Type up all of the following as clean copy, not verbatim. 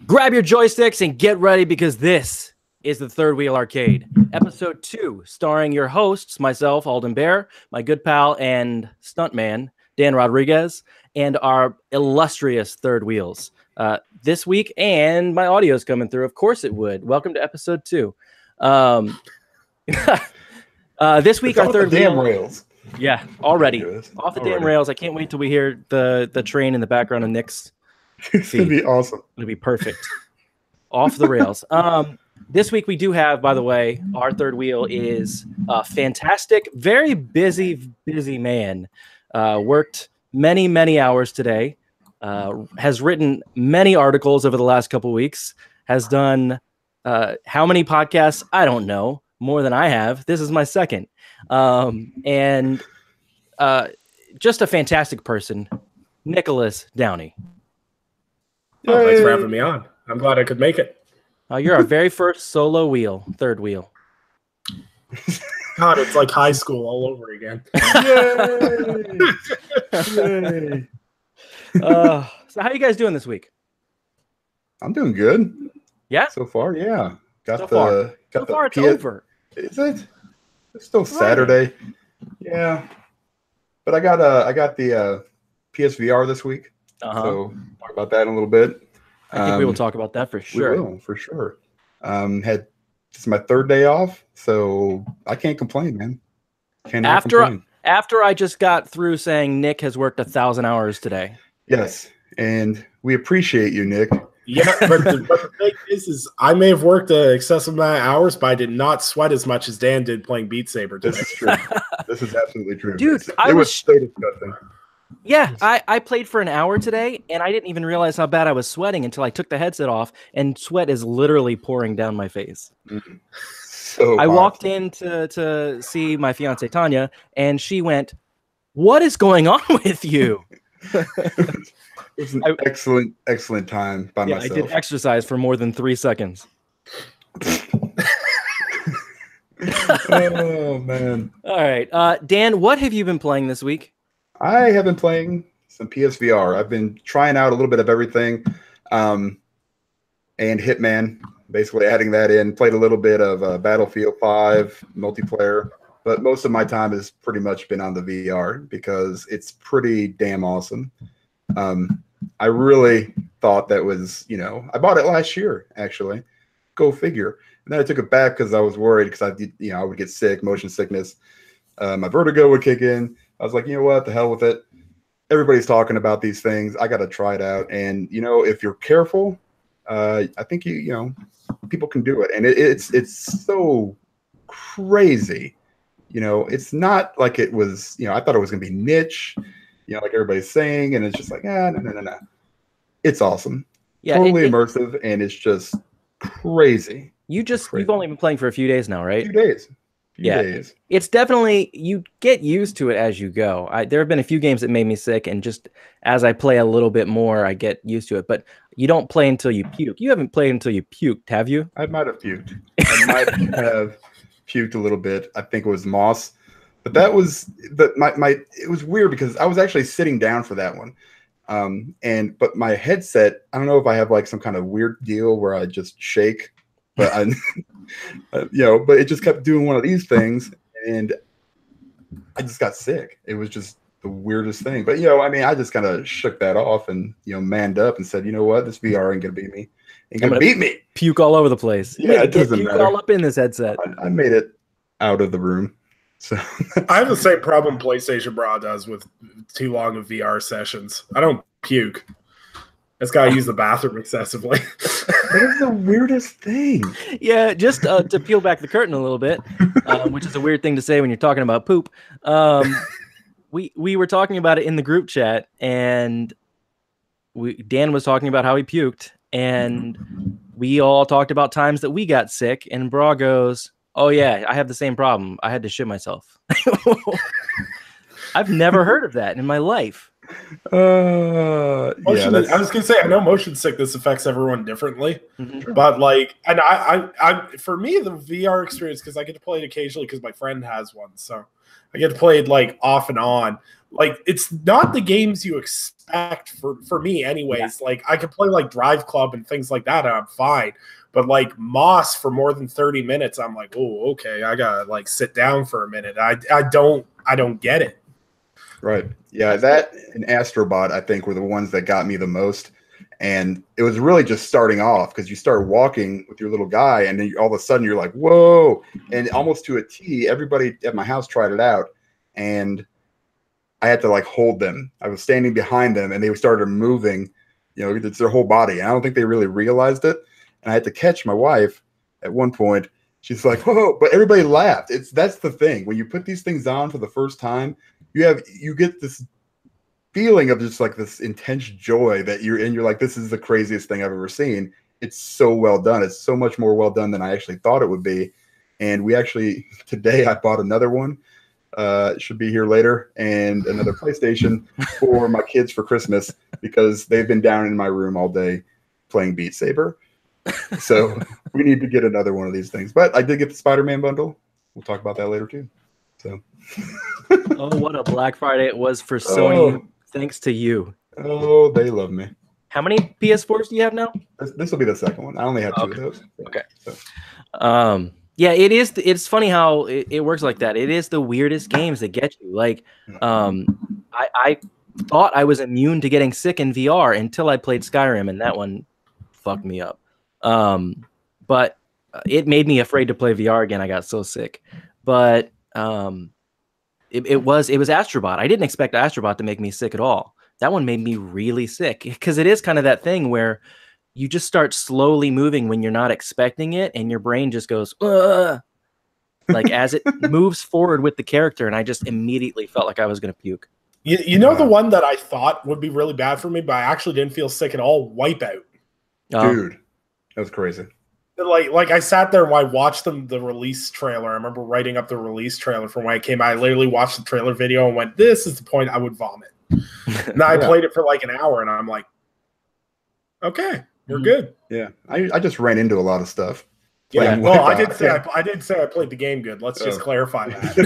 Grab your joysticks and get ready because this is the Third Wheel Arcade, episode 2, starring your hosts, myself, Alden Bear, my good pal and stuntman, Dan Rodriguez, and our illustrious Third Wheels. This week, and my audio's coming through. Of course it would. Welcome to episode 2. This week, our Third Wheel... rails. Yeah, already. Off the damn rails. I can't wait till we hear the train in the background of Nick's It's going to be awesome. It'll be perfect. Off the rails. This week we do have, by the way, our third wheel is a fantastic, very busy man. Worked many hours today. Has written many articles over the last couple weeks. Has done how many podcasts? I don't know. More than I have. This is my second. And just a fantastic person, Nicholas Downey. Oh, thanks for having me on. I'm glad I could make it. You're our very first solo wheel, third wheel. God, it's like high school all over again. Yay! So how you guys doing this week? I'm doing good. Yeah? So far, yeah. So far it's over. Is it? It's still Saturday. Yeah. But I got the PSVR this week. So talk about that in a little bit. I think we will talk about that for sure. We will, for sure. This is my third day off, so I can't complain, man. After I just got through saying Nick has worked 1,000 hours today. Yes, and we appreciate you, Nick. Yeah, but the thing is I may have worked an excessive amount of hours, but I did not sweat as much as Dan did playing Beat Saber today. This is true. This is absolutely true. Dude, it was so disgusting. Yeah, I played for an hour today, and I didn't even realize how bad I was sweating until I took the headset off, and sweat is literally pouring down my face. So I walked in to see my fiance Tanya, and she went, "What is going on with you?" It was an excellent time by myself. I did exercise for more than 3 seconds. Oh, man. All right. Dan, what have you been playing this week? I have been playing some PSVR. I've been trying out a little bit of everything. And Hitman, basically adding that in. Played a little bit of Battlefield 5 multiplayer. But most of my time has pretty much been on the VR because it's pretty damn awesome. I really thought that was, I bought it last year, actually. Go figure. And then I took it back because I was worried because I would get sick, motion sickness. My vertigo would kick in. I was like, you know what? The hell with it. Everybody's talking about these things. I got to try it out. And, if you're careful, I think, people can do it. And it's so crazy. It's not like it was, I thought it was going to be niche, like everybody's saying. And it's just like, no. It's awesome. Yeah, totally immersive. And it's just crazy. You've only been playing for a few days now, right? 2 days. Days. It's definitely, you get used to it as you go. There have been a few games that made me sick, and just as I play a little bit more, I get used to it. But you don't play until you puke. You haven't played until you puked, have you? I might have puked. I might have puked a little bit. I think it was Moss. But that was it was weird because I was actually sitting down for that one. But my headset, I don't know if I have like some kind of weird deal where I just shake. But but it just kept doing one of these things, and I just got sick. It was just the weirdest thing. But I just kind of shook that off and manned up and said, you know what, this VR ain't gonna beat me. Ain't gonna beat me. Puke all over the place. Yeah, it doesn't matter. All up in this headset. I made it out of the room. So I have the same problem PlayStation Bra does with too long of VR sessions. I don't puke. I just gotta use the bathroom excessively. That is the weirdest thing. Yeah, just to peel back the curtain a little bit, which is a weird thing to say when you're talking about poop. We were talking about it in the group chat, and Dan was talking about how he puked, and we all talked about times that we got sick, and Bra goes, "Oh yeah, I have the same problem. I had to shit myself." I've never heard of that in my life. I was gonna say, I know motion sickness affects everyone differently, but like, and I for me the VR experience, because I get to play it occasionally because my friend has one, so I get to play it like off and on. Like, it's not the games you expect for me, anyways. Like, I could play like Drive Club and things like that, and I'm fine. But like Moss for more than 30 minutes, I'm like, oh, okay, I gotta like sit down for a minute. I don't get it. Right. Yeah, that and Astrobot, I think, were the ones that got me the most. And it was really just starting off because you start walking with your little guy, and then all of a sudden you're like, whoa. And almost to a T, everybody at my house tried it out. And I had to like hold them. I was standing behind them, and they started moving. You know, it's their whole body. And I don't think they really realized it. And I had to catch my wife at one point. She's like, whoa, but everybody laughed. That's the thing. When you put these things on for the first time, you get this feeling of just like this intense joy that you're like, this is the craziest thing I've ever seen. It's so well done. It's so much more well done than I actually thought it would be. And we actually, today I bought another one. It should be here later, and another PlayStation for my kids for Christmas because they've been down in my room all day playing Beat Saber. So we need to get another one of these things. But I did get the Spider-Man bundle. We'll talk about that later too. So oh, what a Black Friday it was for Sony, thanks to you. Oh, they love me. How many PS4s do you have now? This will be the second one. I only have two of those. Okay. So. Yeah, it is. It's funny how it works like that. It is the weirdest games that get you. Like, I thought I was immune to getting sick in VR until I played Skyrim, and that one fucked me up. But it made me afraid to play VR again. I got so sick. But it was Astrobot. I didn't expect Astrobot to make me sick at all. That one made me really sick because it is kind of that thing where you just start slowly moving when you're not expecting it, and your brain just goes, ugh, like as it moves forward with the character, and I just immediately felt like I was going to puke. You know the one that I thought would be really bad for me, but I actually didn't feel sick at all? Wipeout. Dude, that was crazy. Like I sat there and I watched the release trailer. I remember writing up the release trailer from when it came out. I literally watched the trailer video and went, this is the point I would vomit. And I played it for like an hour, and I'm like, okay. We're good. Yeah, I just ran into a lot of stuff. Yeah, well, I did say I played the game good. Let's just clarify that.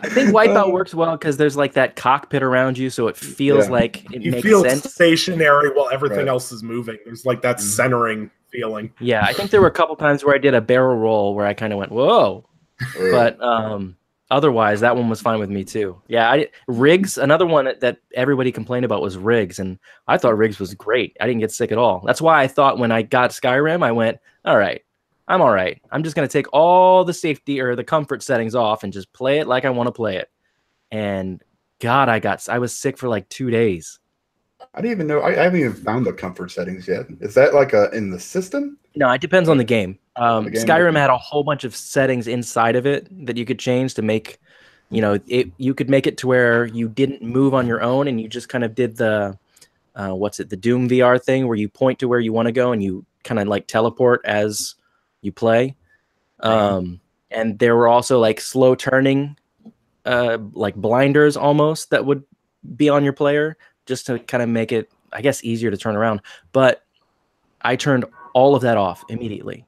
I think Wipeout works well because there's like that cockpit around you, so it feels like it you makes feel sense. Stationary while everything else is moving. There's like that centering feeling. Yeah, I think there were a couple times where I did a barrel roll where I kind of went, whoa. But otherwise, that one was fine with me too. Yeah, Riggs, another one that everybody complained about was Riggs, and I thought Riggs was great. I didn't get sick at all. That's why I thought when I got Skyrim, I went, all right, I'm all right. I'm just going to take all the safety or the comfort settings off and just play it like I want to play it. And God, I was sick for like 2 days. I didn't even know. I haven't even found the comfort settings yet. Is that like in the system? No, it depends on the game. Skyrim had a whole bunch of settings inside of it that you could change to make, you could make it to where you didn't move on your own, and you just kind of did the, the Doom VR thing where you point to where you want to go and you kind of like teleport as you play. And there were also like slow turning, like blinders almost that would be on your player just to kind of make it, I guess, easier to turn around. But I turned all of that off immediately.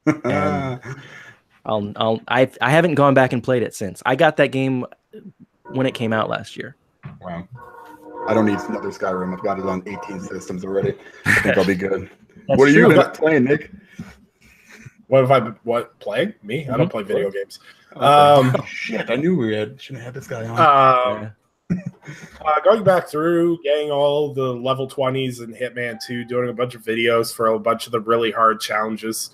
And I haven't gone back and played it since. I got that game when it came out last year. Wow. I don't need another Skyrim. I've got it on 18 systems already. I think I'll be good. What are you playing, Nick? What playing? Me? I don't play video games. Shit, I knew shouldn't have had this guy on. Going back through, getting all the level 20s in Hitman 2, doing a bunch of videos for a bunch of the really hard challenges,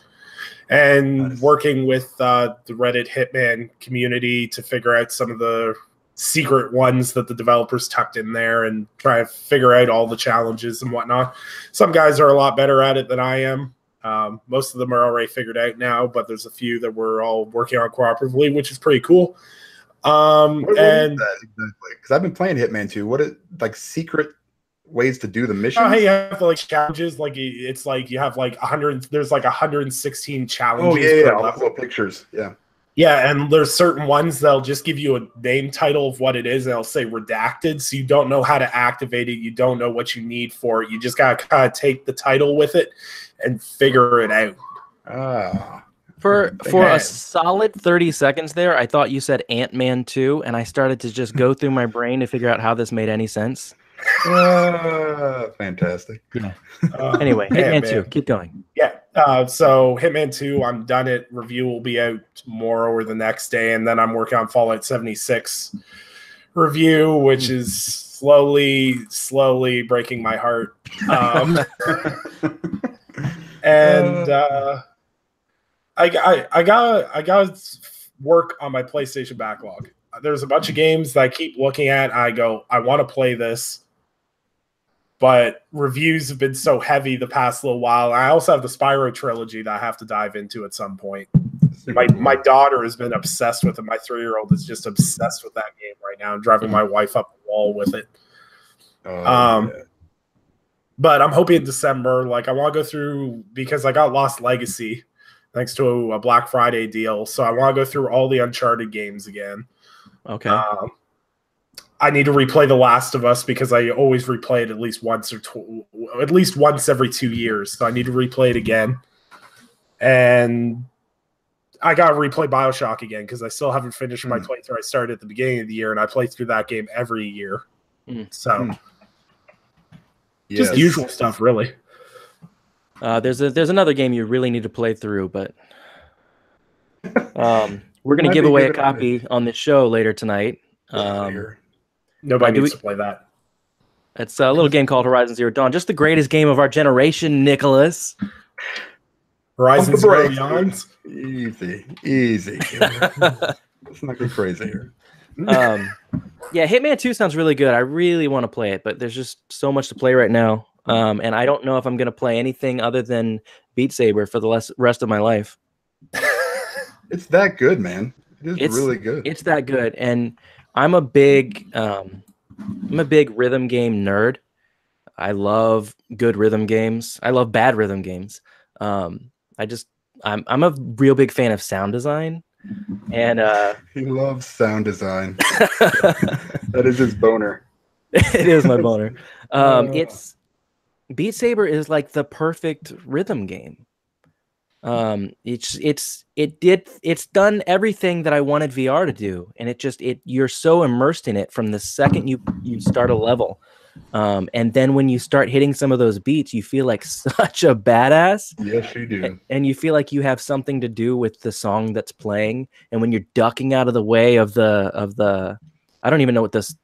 and working with the Reddit Hitman community to figure out some of the secret ones that the developers tucked in there and try to figure out all the challenges and whatnot. Some guys are a lot better at it than I am. Most of them are already figured out now, but there's a few that we're all working on cooperatively, which is pretty cool. What is that exactly? Because I've been playing Hitman 2. What is like secret ways to do the missions? Oh, hey, you have like challenges. Like it's like you have like 100. There's like 116 challenges. Oh yeah, all the pictures. Yeah. Yeah, and there's certain ones that'll just give you a name title of what it is, and it'll say redacted, so you don't know how to activate it. You don't know what you need for it. You just gotta kind of take the title with it and figure it out. For a solid 30 seconds there, I thought you said Ant-Man 2, and I started to just go through my brain to figure out how this made any sense. Fantastic. Yeah. Anyway, Hitman 2, keep going. Yeah. So Hitman 2, I'm done it. Review will be out tomorrow or the next day, and then I'm working on Fallout 76 review, which is slowly breaking my heart. And I got work on my PlayStation backlog. There's a bunch of games that I keep looking at. I go, I want to play this, but reviews have been so heavy the past little while. I also have the Spyro trilogy that I have to dive into at some point. My daughter has been obsessed with it. My 3-year-old is just obsessed with that game right now. I'm driving my wife up the wall with it. But I'm hoping in December, like I want to go through, because I got Lost Legacy thanks to a Black Friday deal. So I want to go through all the Uncharted games again. Okay. I need to replay The Last of Us because I always replay it at least once every 2 years. So I need to replay it again. And I got to replay BioShock again because I still haven't finished my playthrough I started at the beginning of the year, and I play through that game every year. So just the usual stuff, really. There's another game you really need to play through, but we're going to give away a copy on this show later tonight. Nobody needs to play that. It's a little game called Horizon Zero Dawn. Just the greatest game of our generation, Nicholas. Horizon Zero Dawn. Easy. Let's not go crazy here. Yeah, Hitman 2 sounds really good. I really want to play it, but there's just so much to play right now. And I don't know if I'm going to play anything other than Beat Saber for the rest of my life. It's that good, man. It's really good. It's that good. And I'm a big rhythm game nerd. I love good rhythm games. I love bad rhythm games. I'm a real big fan of sound design. And he loves sound design. That is his boner. It is my boner. It's Beat Saber is like the perfect rhythm game. It's done everything that I wanted VR to do, and you're so immersed in it from the second you start a level. And then when you start hitting some of those beats, you feel like such a badass. Yes, you do. And you feel like you have something to do with the song that's playing. And when you're ducking out of the way of the I don't even know what this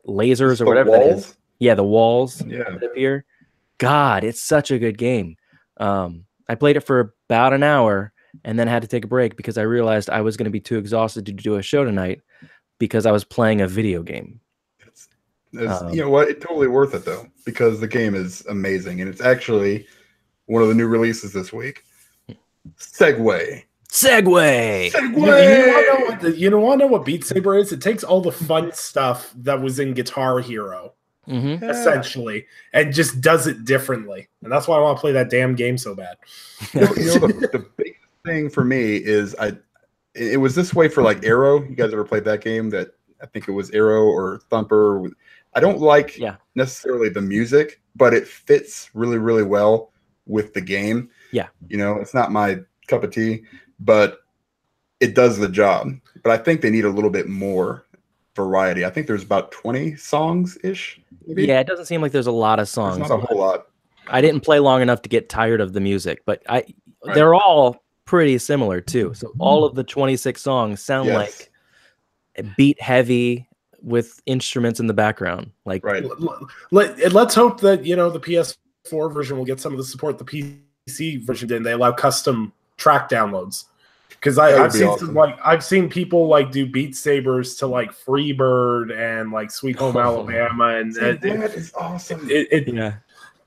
lasers or whatever that is. Yeah, the walls that appear. God, it's such a good game. I played it for about an hour and then had to take a break because I realized I was going to be too exhausted to do a show tonight because I was playing a video game. You know what? It's totally worth it though, because the game is amazing, and it's actually one of the new releases this week. Segway. You don't want to know what Beat Saber is? It takes all the fun stuff that was in Guitar Hero, essentially, and just does it differently. And that's why I want to play that damn game so bad. The biggest thing for me is it was this way for like Arrow. You guys ever played that game? That I think it was Arrow or Thumper. I don't like necessarily the music, but it fits really, really well with the game. Yeah. You know, it's not my cup of tea, but it does the job. But I think they need a little bit more variety. I think there's about 20 songs-ish. Maybe? Yeah, it doesn't seem like there's a lot of songs. There's not a whole lot. I didn't play long enough to get tired of the music, but they're all pretty similar too. So all of the 26 songs sound like beat heavy with instruments in the background. Like let's hope that the PS4 version will get some of the support the PC version did. And they allow custom track downloads. Because I've seen people do Beat Sabers to Freebird and Sweet Home Alabama, and that is awesome.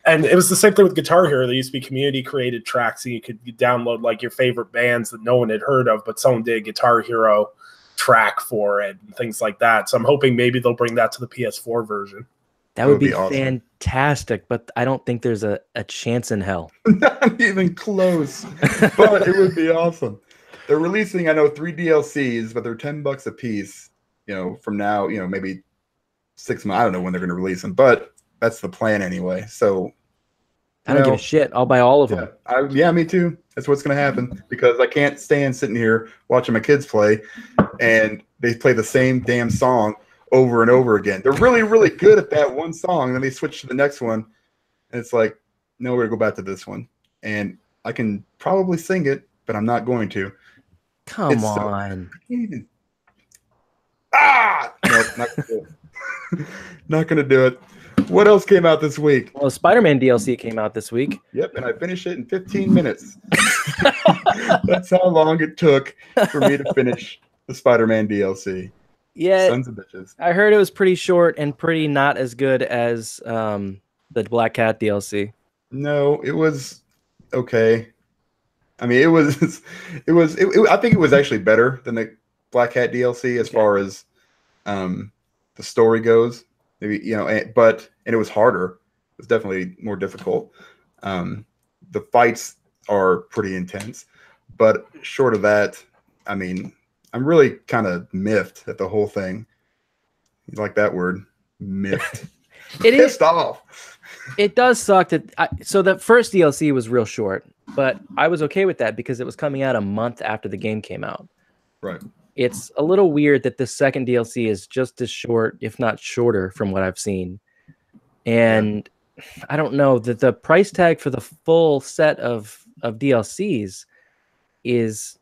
And it was the same thing with Guitar Hero. There used to be community created tracks, and you could download your favorite bands that no one had heard of, but someone did a Guitar Hero track for it and things like that. So I'm hoping maybe they'll bring that to the PS4 version. That would be awesome. Fantastic, but I don't think there's a chance in hell. Not even close. But it would be awesome. they're releasing, I know, 3 DLCs, but they're $10 a piece. You know, from now, you know, maybe 6 months. I don't know when they're going to release them, but that's the plan anyway. So I don't give a shit. I'll buy all of them. Yeah, me too. That's what's going to happen because I can't stand sitting here watching my kids play, and they play the same damn song over and over again. They're really, really good at that one song, and then they switch to the next one, and it's like, no, we're going to go back to this one. And I can probably sing it, but I'm not going to. Come on. No, not going to do it. Not going to do it. What else came out this week? Well, Spider-Man DLC came out this week. Yep, and I finished it in 15 minutes. That's how long it took for me to finish the Spider-Man DLC. Yeah, Sons of bitches. I heard it was pretty short and pretty not as good as the Black Cat DLC. No, it was okay. I mean, I think it was actually better than the Black Cat DLC as far as the story goes. Maybe, you know, and it was harder. It was definitely more difficult. The fights are pretty intense, but short of that, I mean, I'm really kind of miffed at the whole thing. You like that word, miffed? Pissed off. It does suck that. So the first DLC was real short, but I was okay with that because it was coming out a month after the game came out. Right. It's a little weird that the second DLC is just as short, if not shorter, from what I've seen. And I don't know that the price tag for the full set of DLCs is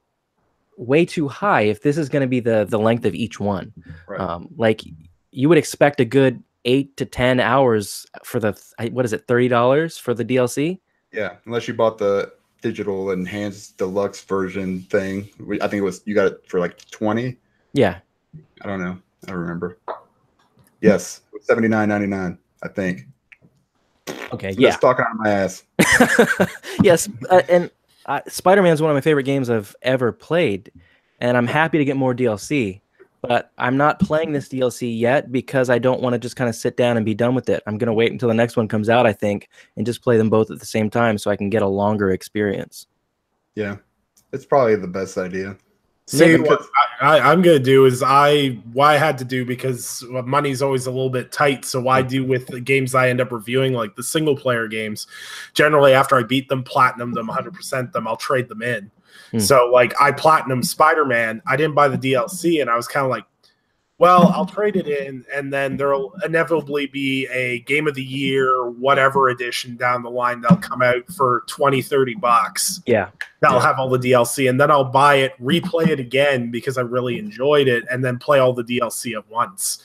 way too high if this is going to be the length of each one. Right. Like you would expect a good 8 to 10 hours for the, what is it, $30 for the DLC? Yeah, unless you bought the digital enhanced deluxe version thing. I think it was, you got it for like 20. Yeah. I don't know. I don't remember. Yes, $79.99, I think. Okay, so just talking out of my ass. Yes, and Spider-Man is one of my favorite games I've ever played, and I'm happy to get more DLC. But I'm not playing this DLC yet because I don't want to just kind of sit down and be done with it. I'm going to wait until the next one comes out, I think, and just play them both at the same time so I can get a longer experience. Yeah, it's probably the best idea. See, what I'm going to do is what I had to do because money's always a little bit tight. So I do with the games I end up reviewing, like the single player games, generally after I beat them, platinum them, 100% them, I'll trade them in. So like I platinum Spider-Man, I didn't buy the DLC, and I was kind of like, well, I'll trade it in, and then there'll inevitably be a Game of the Year, whatever edition down the line that'll come out for $20-$30. Yeah. That'll have all the DLC, and then I'll buy it, replay it again because I really enjoyed it, and then play all the DLC at once.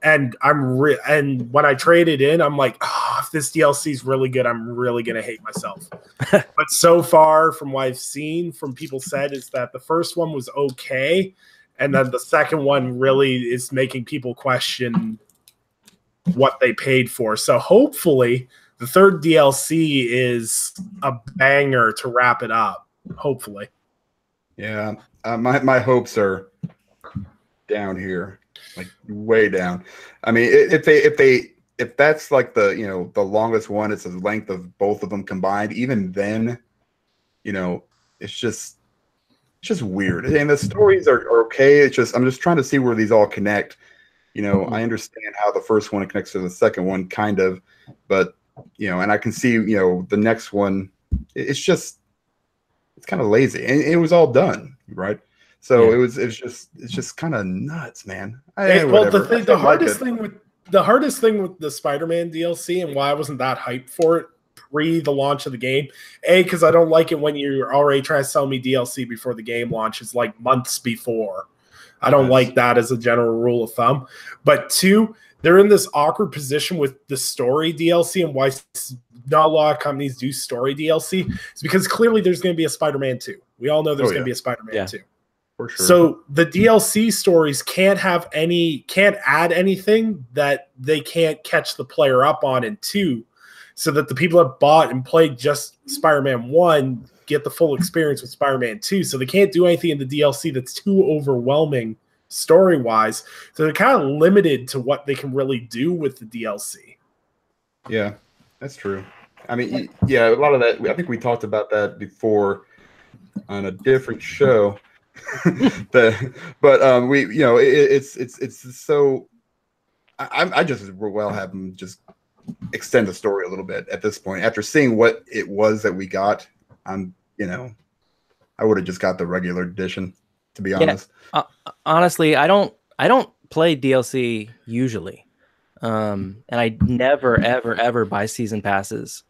And and when I trade it in, I'm like, if this DLC is really good, I'm really gonna hate myself. But so far, from what I've seen, from people said, is that the first one was okay, and then the second one really is making people question what they paid for. So hopefully, the third DLC is a banger to wrap it up. Hopefully, yeah. My hopes are down here. Like way down. I mean, if that's like the longest one, it's the length of both of them combined. Even then, it's just weird. And the stories are okay. I'm just trying to see where these all connect. I understand how the first one connects to the second one, kind of, but and I can see the next one. It's kind of lazy, and it was all done right. So it's just kind of nuts, man. The hardest thing with the Spider-Man DLC and why I wasn't that hyped for it pre the launch of the game, because I don't like it when you're already trying to sell me DLC before the game launches, like months before. I don't like that as a general rule of thumb. But two, they're in this awkward position with the story DLC, and why not a lot of companies do story DLC is because clearly there's going to be a Spider-Man 2. We all know there's going to be a Spider-Man 2. For sure. So the DLC stories can't add anything that they can't catch the player up on in 2, so that the people that bought and played just Spider-Man 1 get the full experience with Spider-Man 2. So they can't do anything in the DLC that's too overwhelming story-wise. So they're kind of limited to what they can really do with the DLC. Yeah, that's true. I mean, yeah, a lot of that, I think we talked about that before on a different show. We, you know, it's so. I just well have them just extend the story a little bit at this point. After seeing what it was that we got, you know, I would have just got the regular edition, to be honest. Honestly, I don't play DLC usually, and I never ever buy season passes.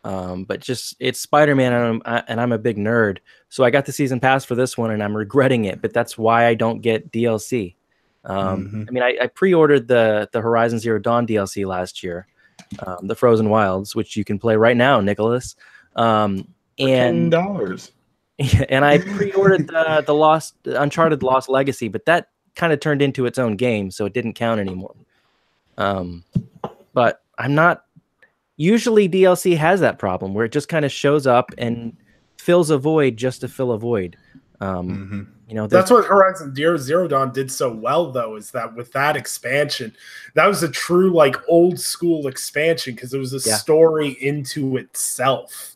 But just it's Spider-Man, and I'm a big nerd, so I got the season pass for this one, and I'm regretting it. But that's why I don't get DLC. I mean, I pre-ordered the Horizon Zero Dawn DLC last year, the Frozen Wilds, which you can play right now, Nicholas. And $10. And I pre-ordered the Uncharted Lost Legacy, but that kind of turned into its own game, so it didn't count anymore. But I'm not. Usually DLC has that problem where it just kind of shows up and fills a void just to fill a void. You know, that's what Horizon Zero Dawn did so well, though, is that with that expansion, that was a true like old school expansion because it was a story into itself.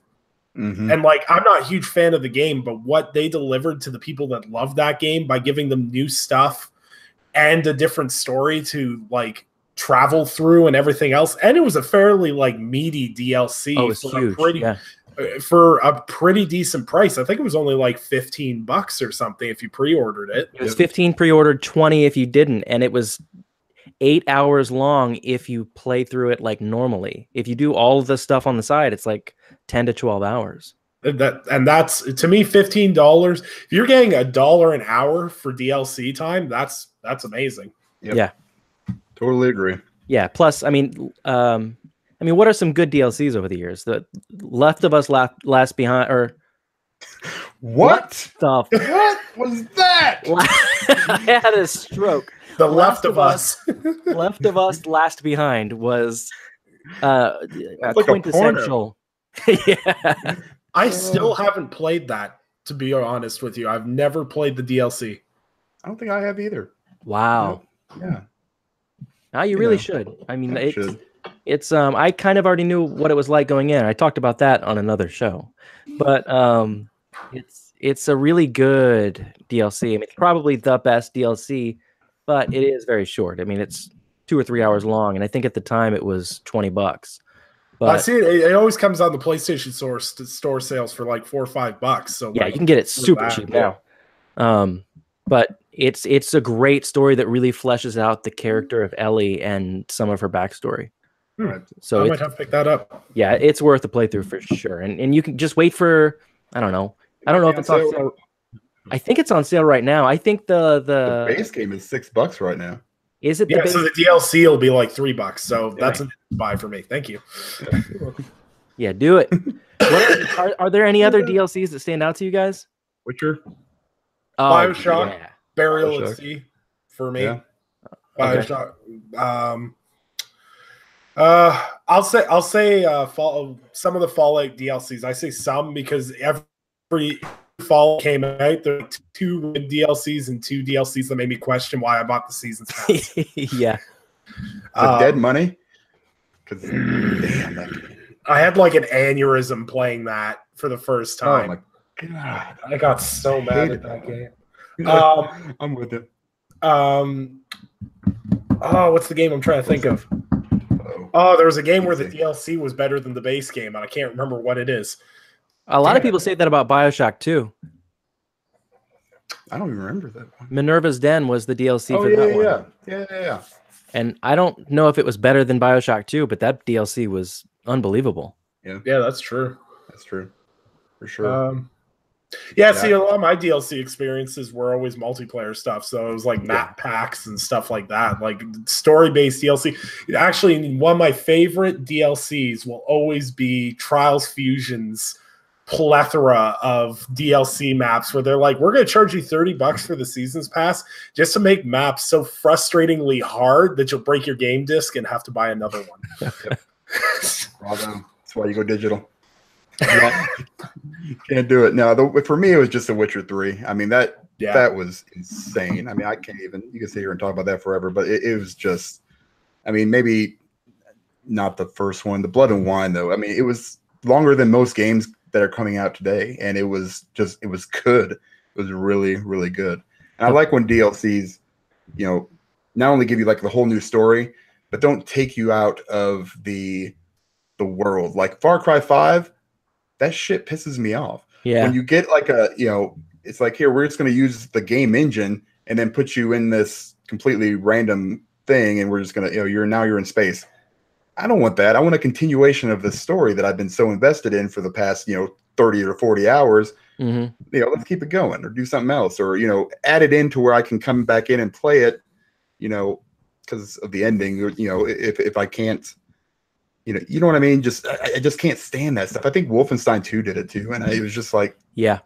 And like, I'm not a huge fan of the game, but what they delivered to the people that love that game by giving them new stuff and a different story to like travel through and everything else, and it was a fairly like meaty DLC. Oh, it's huge. For a pretty decent price. I think it was only like $15 or something if you pre-ordered it. It was 15 pre-ordered, 20 if you didn't, and it was 8 hours long if you play through it like normally. If you do all of the stuff on the side, it's like 10 to 12 hours. That's to me $15. If you're getting $1 an hour for DLC time, that's amazing. Yeah. Totally agree. Yeah. Plus, I mean, what are some good DLCs over the years? The Left of Us Last Behind, or what stuff? What was that? I had a stroke. The Left of Us. Left of Us Last Behind was like quintessential. Yeah. I still haven't played that, to be honest with you. I've never played the DLC. I don't think I have either. Wow. Yeah. Now you really should. I mean, it's I kind of already knew what it was like going in. I talked about that on another show, but it's a really good DLC. I mean, it's probably the best DLC, but it is very short. I mean, it's 2 or 3 hours long, and I think at the time it was $20. But I see it always comes on the PlayStation store sales for like $4 or $5. So yeah, you can get it super cheap now. But it's a great story that really fleshes out the character of Ellie and some of her backstory. So I might have to pick that up. Yeah, it's worth a playthrough for sure. And you can just wait for, I don't know if it's on sale. I think it's on sale right now. I think the base game is $6 right now. Is it? So the DLC will be like $3. So that's a buy for me. Thank you. Yeah, do it. Are there any other DLCs that stand out to you guys? Witcher, BioShock, Burial at Sea for me. Yeah. BioShock. I'll say some of the Fallout DLCs. I say some because every Fall came out, there were 2 DLCs and 2 DLCs that made me question why I bought the season's pass. Yeah. Dead money. Because damn, I had like an aneurysm playing that for the first time. Oh my god! I got so mad at that game. I'm with it. What's the game I'm trying to think of? There was a game where the DLC was better than the base game, and I can't remember what it is. A lot of people say that about BioShock too. I don't even remember that one. Minerva's Den was the DLC for that one. Yeah. And I don't know if it was better than BioShock 2, but that DLC was unbelievable. Yeah, that's true. That's true. For sure. See, a lot of my DLC experiences were always multiplayer stuff. So it was like map packs and stuff like that, like story-based DLC. Actually, one of my favorite DLCs will always be Trials Fusion's plethora of DLC maps where they're like, we're going to charge you $30 for the season's pass just to make maps so frustratingly hard that you'll break your game disc and have to buy another one. Bravo. That's why you go digital. Can't do it. No, for me, it was just The Witcher 3. I mean, that was insane. I mean, you can sit here and talk about that forever, but it was just, I mean, maybe not the first one, the Blood and Wine, though. I mean, it was longer than most games that are coming out today, and it was good. It was really, really good. And I like when DLCs, not only give you like the whole new story, but don't take you out of the world. Like Far Cry 5, that shit pisses me off. Yeah. When you get like it's like, here, we're just going to use the game engine and then put you in this completely random thing, and we're just going to, you're in space. I don't want that. I want a continuation of the story that I've been so invested in for the past, 30 or 40 hours. Mm-hmm. Let's keep it going, or do something else, or, add it in to where I can come back in and play it, because of the ending, if I can't, you know what I mean? I just can't stand that stuff. I think Wolfenstein 2 did it too. And it was just like, yeah.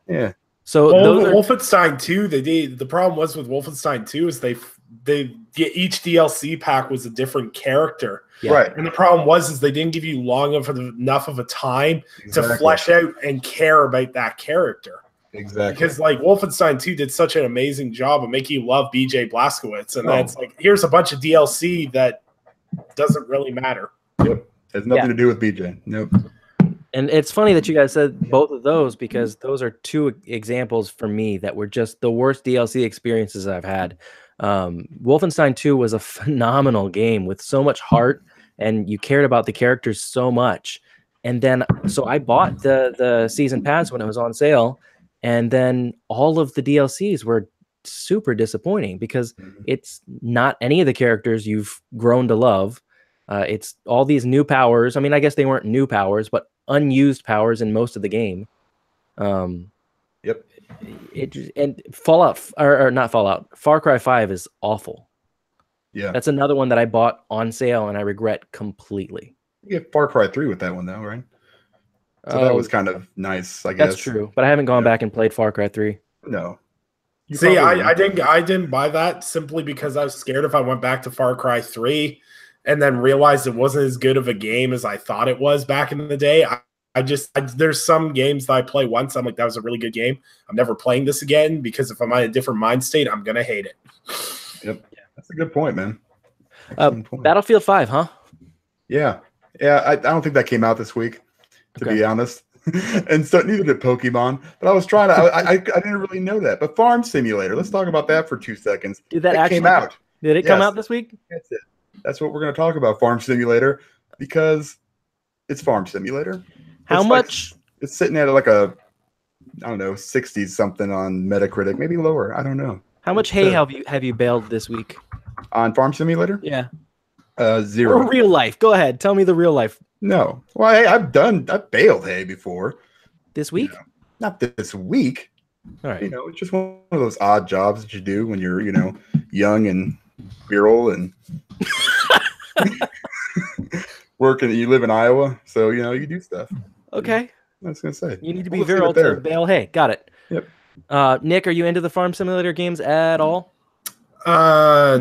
So Wolfenstein 2, the problem was with Wolfenstein 2 is each DLC pack was a different character. Yeah. Right. And the problem was they didn't give you enough of a time to flesh out and care about that character. Exactly. Because like Wolfenstein 2 did such an amazing job of making you love BJ Blazkowicz, and that's like, here's a bunch of DLC that doesn't really matter. Yep. Has nothing to do with BJ. Nope. And it's funny that you guys said both of those, because those are two examples for me that were just the worst DLC experiences I've had. Wolfenstein 2 was a phenomenal game with so much heart, and you cared about the characters so much. And then, so I bought the season pass when it was on sale, and then all of the DLCs were super disappointing because it's not any of the characters you've grown to love. It's all these new powers. I mean, I guess they weren't new powers, but unused powers in most of the game. Yep. And Fallout, or not Fallout, Far Cry 5 is awful. Yeah. That's another one that I bought on sale and I regret completely. You get Far Cry 3 with that one, though, right? So that was kind of nice, I guess. That's true, but I haven't gone back and played Far Cry 3. No. See, I didn't buy that simply because I was scared if I went back to Far Cry 3 and then realized it wasn't as good of a game as I thought it was back in the day. There's some games that I play once, I'm like, that was a really good game. I'm never playing this again, because if I'm in a different mind state, I'm gonna hate it. Yep, that's a good point, man. Battlefield 5, huh? Yeah. I don't think that came out this week, to be honest. And so neither did Pokemon. But I was trying to. I didn't really know that. But Farm Simulator. Let's talk about that for 2 seconds. Did that actually came out? Did it come out this week? That's it. That's what we're going to talk about, Farm Simulator, because it's Farm Simulator. How much? It's sitting at like a, I don't know, 60 something on Metacritic, maybe lower. I don't know. How much hay have you baled this week on Farm Simulator? Yeah. 0. Or real life. Go ahead. Tell me the real life. No. Well, hey, I've baled hay before. This week? Not this week. All right. It's just one of those odd jobs that you do when you're, young and virile and working. You live in Iowa, so you do stuff. Okay. I was gonna say you need to be virile to bale hay. Got it. Yep. Nick, are you into the Farm Simulator games at all? No.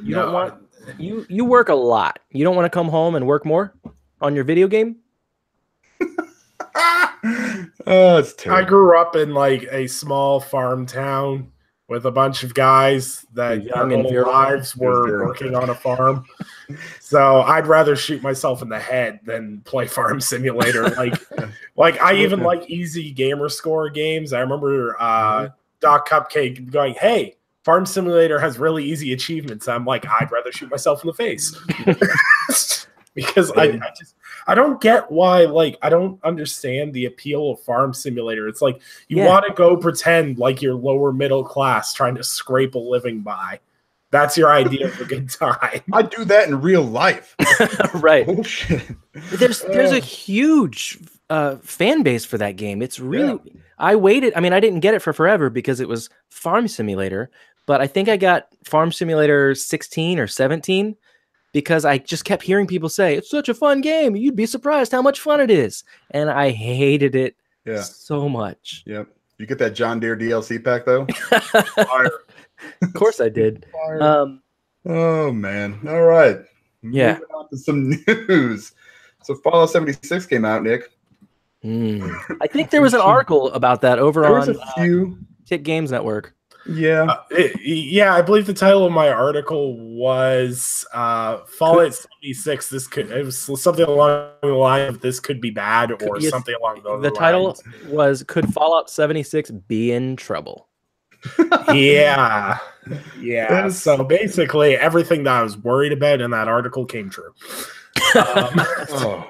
You don't want. You work a lot. You don't want to come home and work more on your video game? Oh, it's terrible. I grew up in like a small farm town with a bunch of guys that their whole lives were working on a farm. So I'd rather shoot myself in the head than play Farm Simulator. Like I even like easy gamer score games. I remember Doc Cupcake going, "Hey, Farm Simulator has really easy achievements." I'm like, I'd rather shoot myself in the face. Because I don't get why, I don't understand the appeal of Farm Simulator. It's like you want to go pretend like you're lower middle class trying to scrape a living by. That's your idea of a good time. I do that in real life. Right. Bullshit. There's a huge fan base for that game. It's really I waited. I mean, I didn't get it for forever because it was Farm Simulator, but I think I got Farm Simulator 16 or 17 because I just kept hearing people say, it's such a fun game. You'd be surprised how much fun it is. And I hated it so much. Yep. You get that John Deere DLC pack, though? Of course I did. Oh, man. All right. Yeah. Moving on to some news. So Fallout 76 came out, Nick. I think there was an article about that over on Tick Games Network. Yeah. Yeah, I believe the title of my article was Fallout 76. It was something along the line of this could be bad or Yes, something along those the lines. title was Could Fallout 76 Be in Trouble? Yeah. Yeah. Yes. So basically, everything that I was worried about in that article came true. Oh.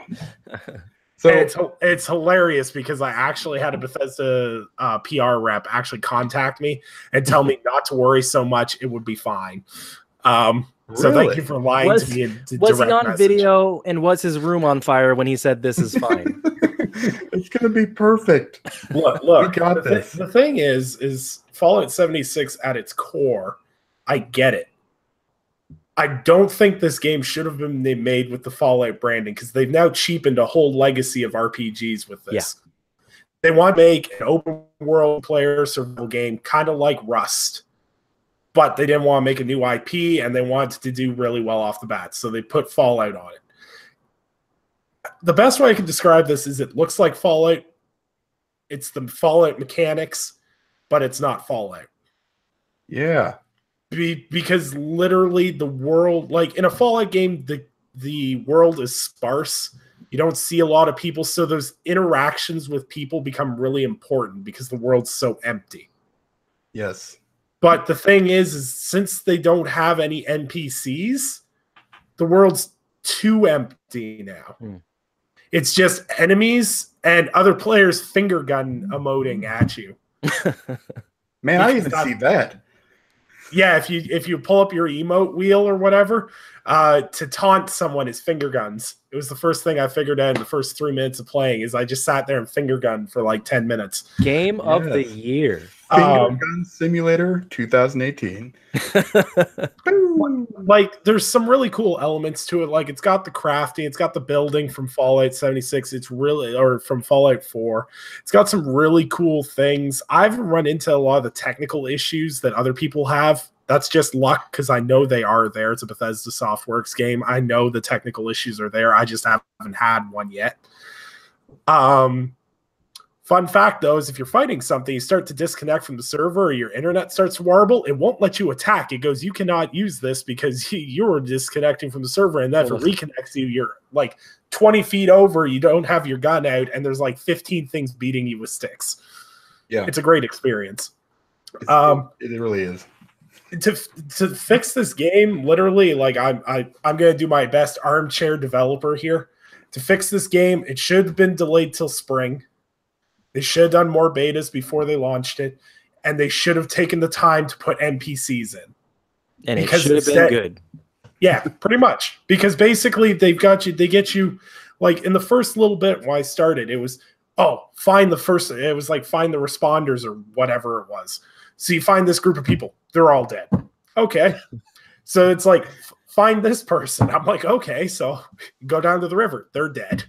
So it's hilarious because I actually had a Bethesda PR rep actually contact me and tell me not to worry so much; it would be fine. So thank you for lying to me. Was he on video, and was his room on fire when he said this is fine? It's gonna be perfect. Look, We got this. The thing is Fallout 76 at its core. I get it. I don't think this game should have been made with the Fallout branding because they've now cheapened a whole legacy of RPGs with this. Yeah. They want to make an open world player survival game kind of like Rust, but they didn't want to make a new IP and they wanted to do really well off the bat. So they put Fallout on it. The best way I can describe this is it looks like Fallout. It's the Fallout mechanics, but it's not Fallout. Yeah. Because literally the world, like in a Fallout game, the world is sparse. You don't see a lot of people, so those interactions with people become really important because the world's so empty. Yes. But the thing is since they don't have any NPCs, the world's too empty now. It's just enemies and other players finger gun emoting at you. Man, I didn't even see that. Yeah, if you pull up your emote wheel or whatever, to taunt someone is finger guns. It was the first thing I figured out in the first 3 minutes of playing is I just sat there and finger gunned for like 10 minutes. Game of the year. Finger Gun Simulator 2018. Like there's some really cool elements to it. Like it's got the crafting, it's got the building from Fallout 76. It's really, or from Fallout 4. It's got some really cool things. I've run into a lot of the technical issues that other people have. That's just luck because I know they are there. It's a Bethesda Softworks game. I know the technical issues are there. I just haven't had one yet. Fun fact, though, is if you're fighting something, you start to disconnect from the server or your internet starts to warble, it won't let you attack. It goes, you cannot use this because you're disconnecting from the server. And then if it reconnects you, you're like 20 feet over, you don't have your gun out, and there's like 15 things beating you with sticks. Yeah. It's a great experience. It really is. To fix this game, literally, like I'm going to do my best armchair developer here. To fix this game, it should have been delayed till spring. They should have done more betas before they launched it, and they should have taken the time to put NPCs in. And it should have been good. Yeah, pretty much. Because basically they get you like in the first little bit when I started, it was find the responders or whatever it was. So you find this group of people, they're all dead. Okay. So it's like find this person. I'm like, okay, so go down to the river. They're dead.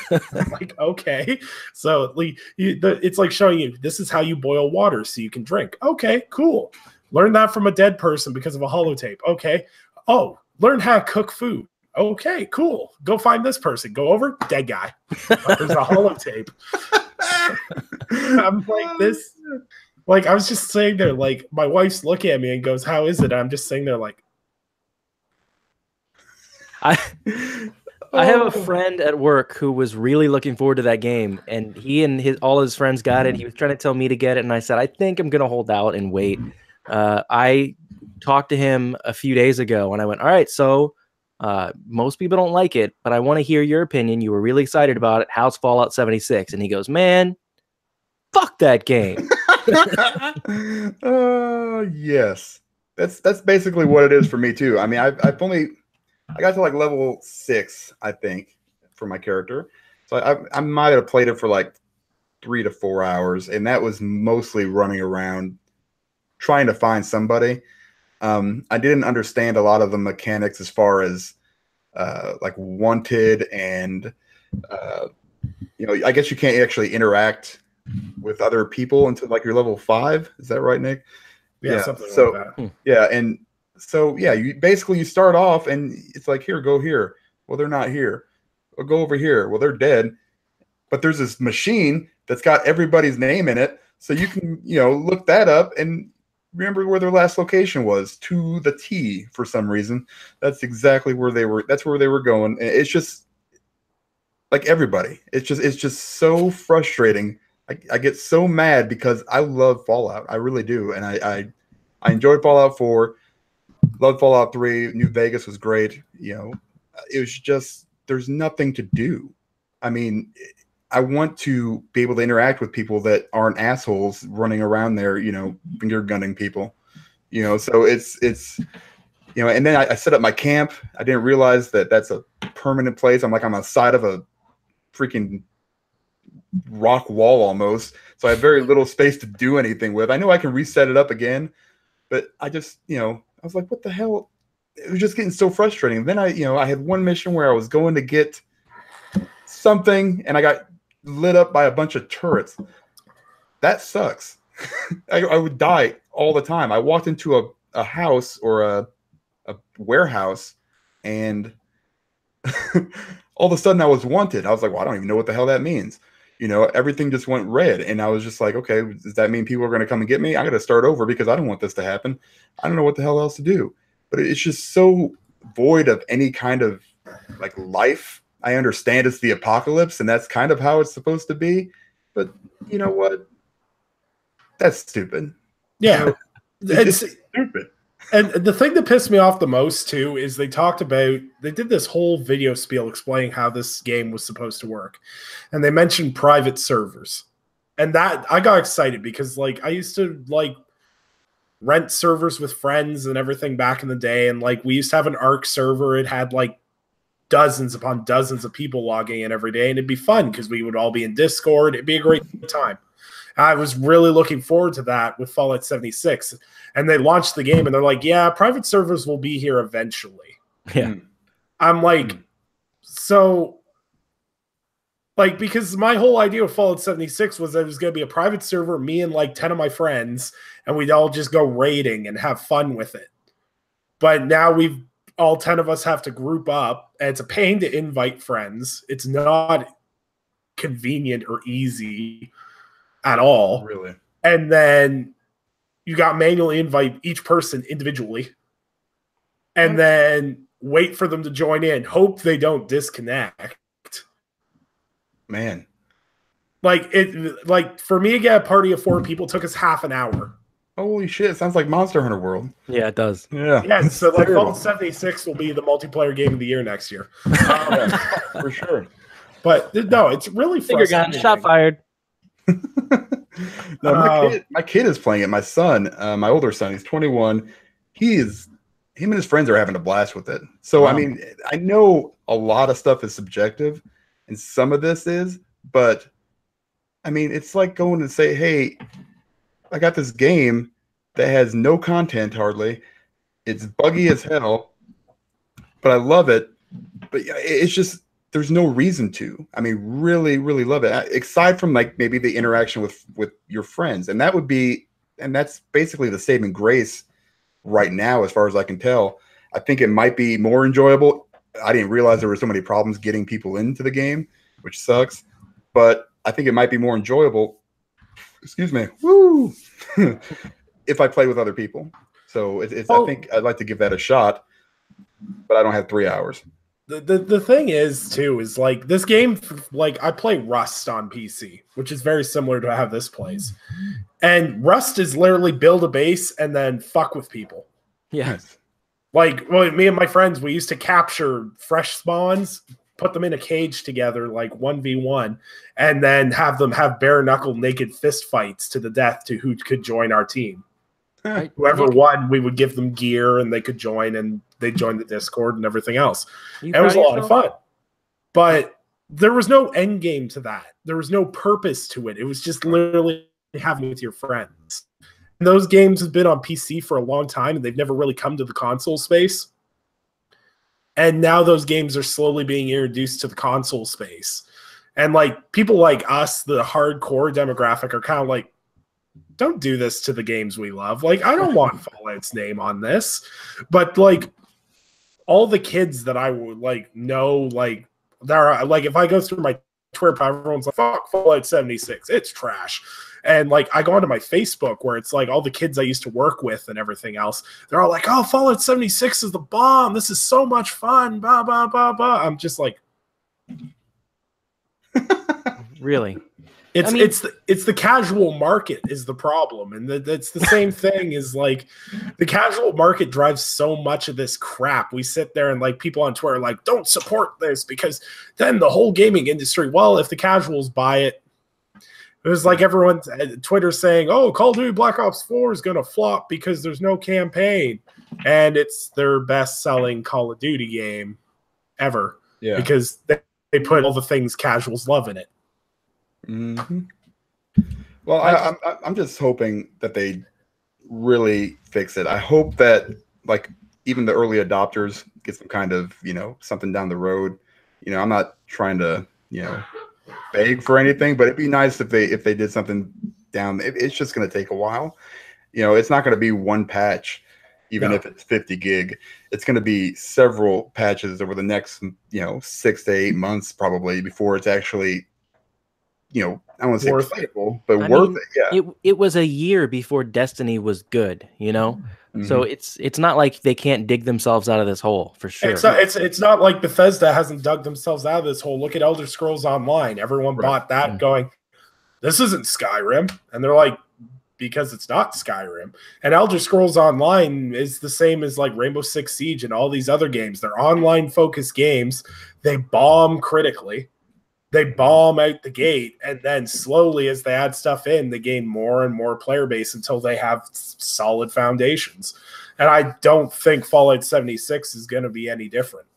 I'm like, okay. So it's like showing you this is how you boil water so you can drink. Okay, cool. Learn that from a dead person because of a holotape. Okay. Oh, learn how to cook food. Okay, cool. Go find this person. Go over, dead guy. There's a holotape. I'm like this. Like I was just sitting there, like my wife's looking at me and goes, "How is it?" And I'm just sitting there like, I have a friend at work who was really looking forward to that game, and he and all his friends got it. He was trying to tell me to get it, and I said, I think I'm going to hold out and wait. I talked to him a few days ago, and I went, all right, so most people don't like it, but I want to hear your opinion. You were really excited about it. How's Fallout 76? And he goes, man, fuck that game. Yes. That's basically what it is for me, too. I mean, I got to like level 6, I think, for my character. So I might have played it for like 3 to 4 hours, and that was mostly running around trying to find somebody. I didn't understand a lot of the mechanics as far as like wanted and I guess you can't actually interact with other people until like you're level 5. Is that right, Nick? Yeah, something like that. Yeah, and so yeah, you start off and it's like, here, go here. Well, they're not here. Well, go over here. Well, they're dead. But there's this machine that's got everybody's name in it, so you can look that up, and remember where their last location was to the T for some reason. That's exactly where they were. That's where they were going. And it's just like everybody. It's just so frustrating. I get so mad because I love Fallout. I really do. And I enjoyed Fallout 4. Loved Fallout 3. New Vegas was great. You know, it was just there's nothing to do. I mean, I want to be able to interact with people that aren't assholes running around there, you know, finger gunning people, you know. So it's you know, and then I set up my camp. I didn't realize that that's a permanent place. I'm like on the side of a freaking rock wall almost. So I have very little space to do anything with. I know I can reset it up again, but I just, you know, I was like, what the hell? It was just getting so frustrating. Then I had one mission where I was going to get something and I got lit up by a bunch of turrets. That sucks. I would die all the time. I walked into a house or a warehouse and all of a sudden I was wanted. I was like, well, I don't even know what the hell that means. You know, everything just went red. And I was just like, okay, does that mean people are going to come and get me? I got to start over because I don't want this to happen. I don't know what the hell else to do. But it's just so void of any kind of like life. I understand it's the apocalypse and that's kind of how it's supposed to be. But you know what? That's stupid. Yeah. You know, it's stupid. And the thing that pissed me off the most, too, is they did this whole video spiel explaining how this game was supposed to work. And they mentioned private servers. And that, I got excited because, like, I used to, like, rent servers with friends and everything back in the day. And, like, we used to have an ARC server. It had, like, dozens upon dozens of people logging in every day. And it'd be fun because we would all be in Discord. It'd be a great time. I was really looking forward to that with Fallout 76. And they launched the game and they're like, yeah, private servers will be here eventually. Yeah. I'm like, so, like, because my whole idea of Fallout 76 was that it was going to be a private server, me and like 10 of my friends, and we'd all just go raiding and have fun with it. But now all 10 of us have to group up, and it's a pain to invite friends. It's not convenient or easy at all. Really. And then you got manually invite each person individually and then wait for them to join in. Hope they don't disconnect. Man. Like for me to get a party of 4 people took us half an hour. Holy shit. It sounds like Monster Hunter World. Yeah, it does. Yeah. Yeah. So like Fallout 76 will be the multiplayer game of the year next year. For sure. But no, it's really Finger gun, shot fired. No, my kid is playing it. My son, my older son, he's 21. Him and his friends are having a blast with it. So, wow. I mean, I know a lot of stuff is subjective, and some of this is, but I mean, it's like going and say, hey, I got this game that has no content hardly. It's buggy as hell, but I love it. But it's just, there's no reason to. I mean, really, really love it. Aside from like maybe the interaction with your friends. And that's basically the saving grace right now, as far as I can tell. I think it might be more enjoyable. I didn't realize there were so many problems getting people into the game, which sucks. But I think it might be more enjoyable, excuse me, woo, if I play with other people. So I think I'd like to give that a shot, but I don't have 3 hours. The thing is, too, is like this game, like I play Rust on PC, which is very similar to how this plays. And Rust is literally build a base and then fuck with people. Yes. Like, well, me and my friends, we used to capture fresh spawns, put them in a cage together, like 1v1, and then have them have bare knuckle naked fist fights to the death to who could join our team. Whoever won, we would give them gear and they could join, and they joined the Discord and everything else. It was a lot of fun. But there was no end game to that. There was no purpose to it. It was just literally having it with your friends. And those games have been on PC for a long time, and they've never really come to the console space. And now those games are slowly being introduced to the console space. And like people like us, the hardcore demographic, are kind of like, don't do this to the games we love. Like, I don't want Fallout's name on this. But like all the kids that I would like know, like there are like if I go through my Twitter, everyone's like, fuck Fallout 76, it's trash. And like I go onto my Facebook where it's like all the kids I used to work with and everything else. They're all like, "Oh, Fallout 76 is the bomb. This is so much fun." Blah blah blah blah. I'm just like, really? It's the casual market is the problem, and that's the same thing. Is like the casual market drives so much of this crap. We sit there and like people on Twitter are like, "Don't support this because then the whole gaming industry." Well, if the casuals buy it. It was like everyone Twitter saying, "Oh, Call of Duty Black Ops 4 is going to flop because there's no campaign." And it's their best-selling Call of Duty game ever. Yeah. Because they put all the things casuals love in it. Mm-hmm. Well, I'm just hoping that they really fix it. I hope that like even the early adopters get some kind of, something down the road. I'm not trying to, beg for anything, but it'd be nice if they did something down. It's just going to take a while. It's not going to be one patch, even if it's 50 gig. It's going to be several patches over the next 6 to 8 months probably before it's actually I don't want to say playable, but worth it. Yeah, it was a year before Destiny was good. So it's not like they can't dig themselves out of this hole for sure. It's not like Bethesda hasn't dug themselves out of this hole. Look at Elder Scrolls Online. Everyone bought that going, this isn't Skyrim. And they're like, because it's not Skyrim. And Elder Scrolls Online is the same as like Rainbow Six Siege and all these other games. They're online focused games. They bomb critically. They bomb out the gate, and then slowly as they add stuff in, they gain more and more player base until they have solid foundations. And I don't think Fallout 76 is going to be any different.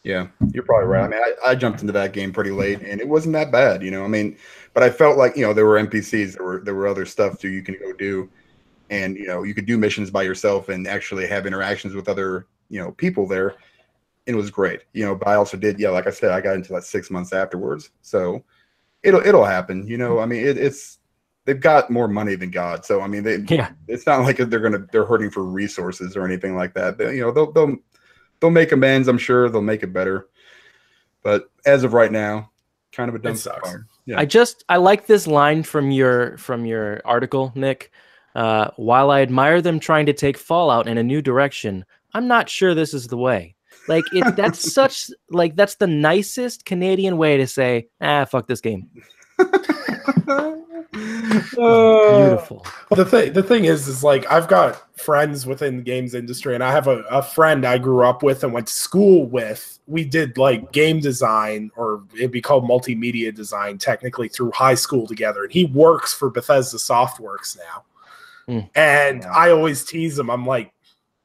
Yeah, you're probably right. I mean, I jumped into that game pretty late, and it wasn't that bad, but I felt like, there were NPCs, there were other stuff too you can go do, and, you could do missions by yourself and actually have interactions with other, people there. It was great, but I also did, like I said, I got into that 6 months afterwards. So it'll happen, I mean, it's they've got more money than God. So, I mean, it's not like they're hurting for resources or anything like that. They'll make amends. I'm sure they'll make it better. But as of right now, kind of a dumb fire. Yeah. I like this line from your article, Nick. While I admire them trying to take Fallout in a new direction, I'm not sure this is the way. Like that's that's the nicest Canadian way to say, fuck this game. Beautiful. Well, the thing is like I've got friends within the games industry, and I have a friend I grew up with and went to school with. We did like game design, or it'd be called multimedia design, technically through high school together. And he works for Bethesda Softworks now. And I always tease him. I'm like,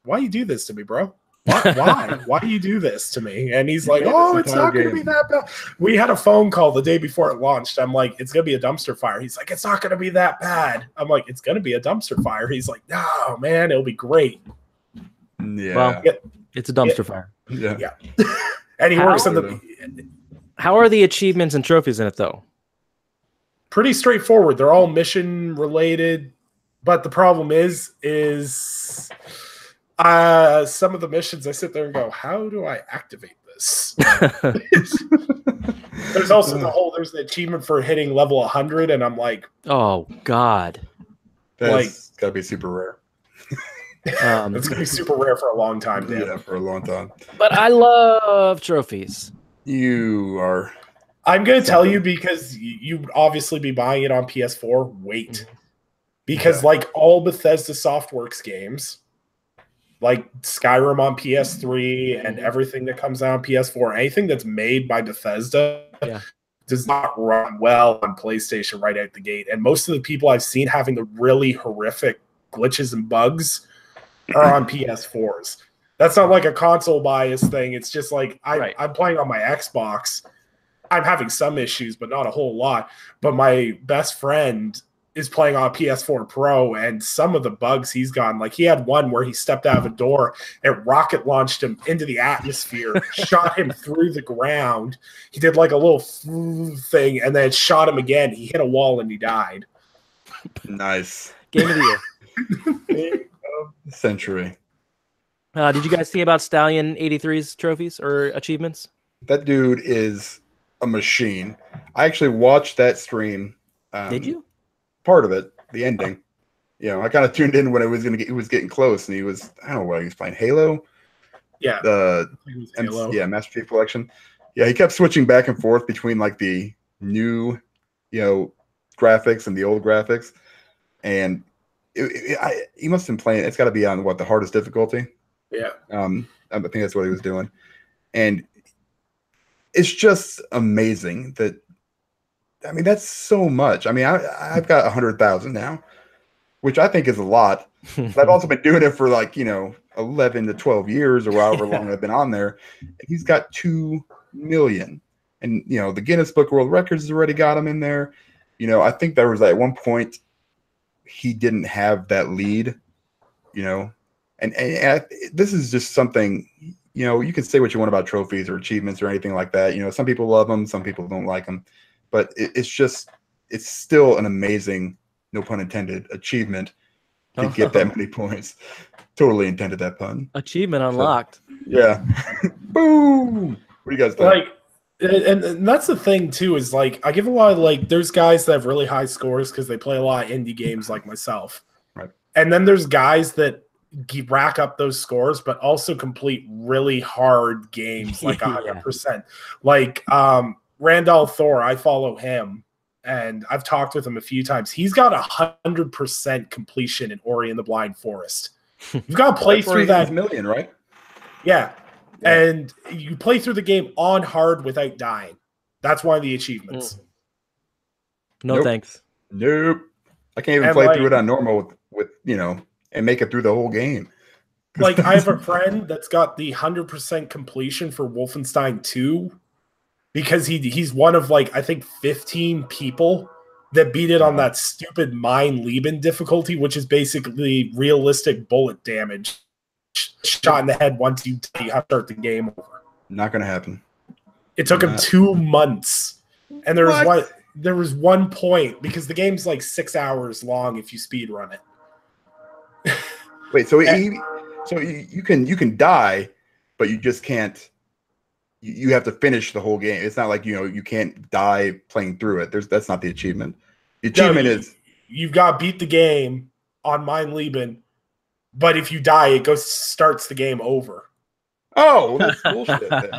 why you do this to me, bro? Why? Why do you do this to me? And he's like, "Oh, it's not going to be that bad." We had a phone call the day before it launched. I'm like, "It's going to be a dumpster fire." He's like, "It's not going to be that bad." I'm like, "It's going to be a dumpster fire." He's like, "No, man, it'll be great." Yeah. Well, it's a dumpster fire. Yeah. And he works in the. How are the achievements and trophies in it though? Pretty straightforward. They're all mission related, but the problem is some of the missions I sit there and go, how do I activate this? There's also there's the achievement for hitting level 100, and I'm like, oh God, that's gotta be super rare. It's gonna be super rare for a long time, Dan. Yeah, for a long time. But I love trophies. You are. I'm gonna tell you, because you'd obviously be buying it on PS4. Wait, because like all Bethesda Softworks games, like Skyrim on PS3 and everything that comes out on PS4, anything that's made by Bethesda does not run well on PlayStation right out the gate. And most of the people I've seen having the really horrific glitches and bugs are on PS4s. That's not like a console bias thing. It's just like I'm playing on my Xbox. I'm having some issues, but not a whole lot. But my best friend is playing on PS4 Pro, and some of the bugs he's gotten, like he had one where he stepped out of a door and rocket launched him into the atmosphere, shot him through the ground. He did like a little thing, and then it shot him again. He hit a wall and he died. Nice. Game of the year. Game of the century. Did you guys see about Stallion 83's trophies or achievements? That dude is a machine. I actually watched that stream. Did you? Part of it, the ending. You know, I kind of tuned in when it was getting close, and he was, I don't know what he was playing, Halo. Yeah, Halo. Yeah, Master Chief Collection. Yeah, he kept switching back and forth between like the new, graphics and the old graphics, and he must have been playing. It's got to be on the hardest difficulty. Yeah. I think that's what he was doing, and it's just amazing that. I mean, that's so much. I mean, I've got 100,000 now, which I think is a lot. But I've also been doing it for 11 to 12 years or however long I've been on there. And he's got 2 million, and the Guinness Book of World Records has already got him in there. I think there was at one point he didn't have that lead. And this is just something. You can say what you want about trophies or achievements or anything like that. Some people love them, some people don't like them. But it's still an amazing, no pun intended, achievement to get that many points. Totally intended that pun. Achievement unlocked. So, yeah. Boom. What do you guys think? And that's the thing too, is I give a lot of there's guys that have really high scores because they play a lot of indie games like myself. Right. And then there's guys that rack up those scores, but also complete really hard games 100%. Randall Thor, I follow him, and I've talked with him a few times. He's got 100% completion in Ori and the Blind Forest. You've got to play through that million, right? Yeah, and you play through the game on hard without dying. That's one of the achievements. No thanks. Nope. I can't even play through it on normal with and make it through the whole game. I have a friend that's got the 100% completion for Wolfenstein 2. Because he's one of I think 15 people that beat it on that stupid Mein Leben difficulty, which is basically realistic bullet damage, shot in the head once you have to start the game over. Not going to happen. It took him 2 months, and there was one point because the game's 6 hours long if you speed run it. Wait, so you can die, but you just can't. You have to finish the whole game. It's not like you can't die playing through it. That's not the achievement. The achievement is you've got to beat the game on Mein Leben, but if you die, it starts the game over. Oh, that's bullshit.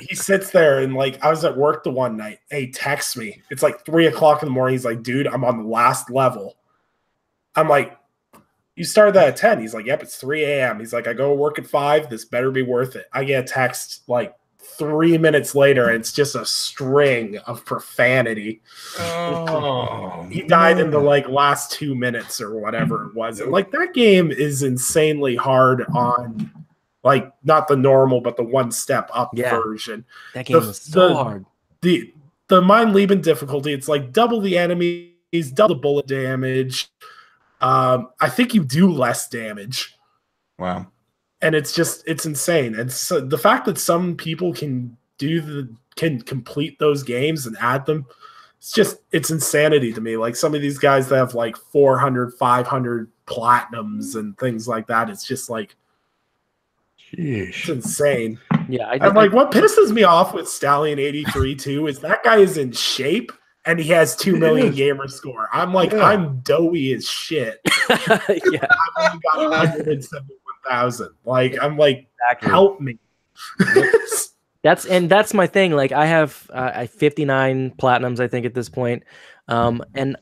He sits there and I was at work the one night. And he texts me. It's 3 o'clock in the morning. He's like, "Dude, I'm on the last level." I'm like, "You started that at 10. He's like, "Yep, it's 3 a.m. He's like, "I go to work at 5. This better be worth it." I get a text 3 minutes later, and it's just a string of profanity. Oh, he died in the last 2 minutes or whatever it was. And that game is insanely hard on not the normal, but the one step up version. That game is so hard. The Mein Leben difficulty, it's double the enemies, double the bullet damage. I think you do less damage. Wow. And it's insane. And so the fact that some people can complete those games and add them, it's insanity to me. Some of these guys that have 400, 500 platinums and things like that. It's just it's insane. Yeah. What pisses me off with Stallion 83 too is that guy is in shape. And he has 2 million gamer score. I'm I'm doughy as shit. Yeah. I've only got 171,000. Exactly. Help me. That's my thing. I have 59 platinums, I think, at this point. And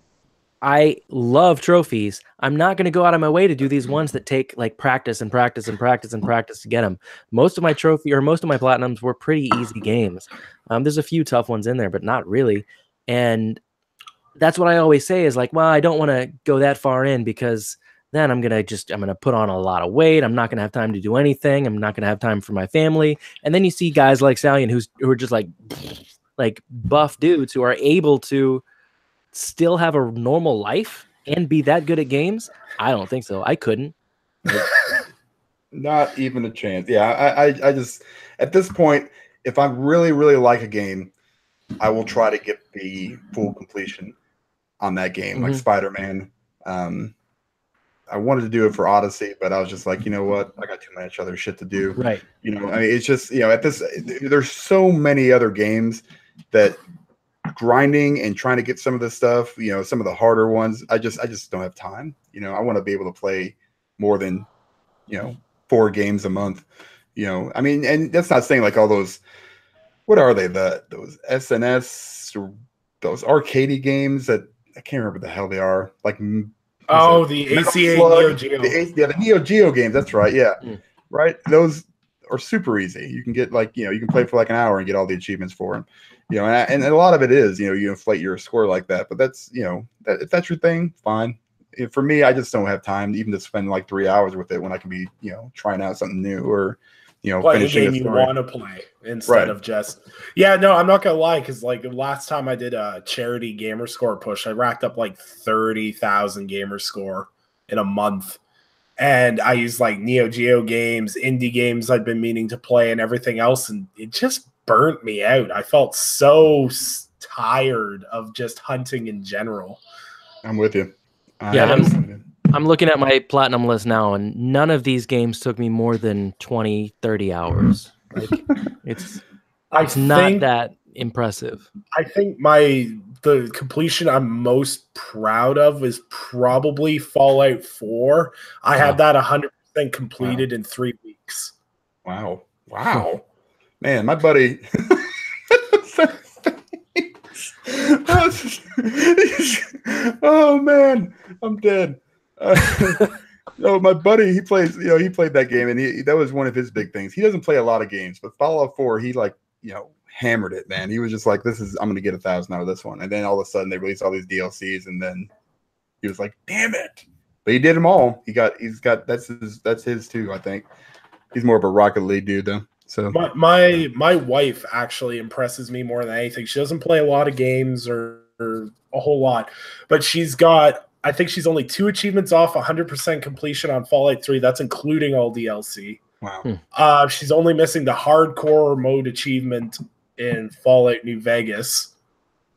I love trophies. I'm not going to go out of my way to do these ones that take practice and practice and practice and practice to get them. Most of my platinums were pretty easy games. There's a few tough ones in there, but not really. And that's what I always say is well, I don't want to go that far in because then I'm going to put on a lot of weight. I'm not going to have time to do anything. I'm not going to have time for my family. And then you see guys like Stallion who are just buff dudes who are able to still have a normal life and be that good at games. I don't think so. I couldn't. Not even a chance. Yeah. I just, at this point, if I really, really like a game, I will try to get the full completion on that game, like Spider-Man. I wanted to do it for Odyssey, but I was just you know what? I got too much other shit to do. Right. It's just, at this, there's so many other games that grinding and trying to get some of this stuff, you know, some of the harder ones, I just don't have time. You know, I want to be able to play more than, you know, 4 games a month. You know, I mean, and that's not saying like all those, what are they? Those SNS or those arcadey games that I can't remember the hell they are. Like, the ACA Neo Geo. The Neo Geo games. That's right. Yeah. Right. Those are super easy. You can get like, you know, you can play for like an hour and get all the achievements for them. You know, and a lot of it is, you know, you inflate your score like that. But that's, you know, if that's your thing, fine. For me, I just don't have time even to spend like 3 hours with it when I can be, you know, trying out something new or, you know, play a game you want to play instead of just. Yeah, no, I'm not gonna lie, because like the last time I did a charity gamer score push, I racked up like 30,000 gamer score in a month, and I used like Neo Geo games, indie games I'd been meaning to play, and everything else, and it just burnt me out. I felt so tired of just hunting in general. I'm with you. I'm looking at my platinum list now, and none of these games took me more than 20, 30 hours. Like, it's not that impressive. I think the completion I'm most proud of is probably Fallout 4. I had that 100% completed in 3 weeks. Wow. Man, my buddy... oh, man. I'm dead. No, my buddy, he played that game, and that was one of his big things. He doesn't play a lot of games, but Fallout 4, he like, you know, hammered it, man. He was just like, I'm going to get 1,000 out of this one. And then all of a sudden they released all these DLCs, and then he was like, damn it. But he did them all. That's his too, I think. He's more of a Rocket League dude though. So my wife actually impresses me more than anything. She doesn't play a lot of games or a whole lot, but I think she's only 2 achievements off 100% completion on Fallout 3. That's including all DLC. Wow. She's only missing the hardcore mode achievement in Fallout New Vegas.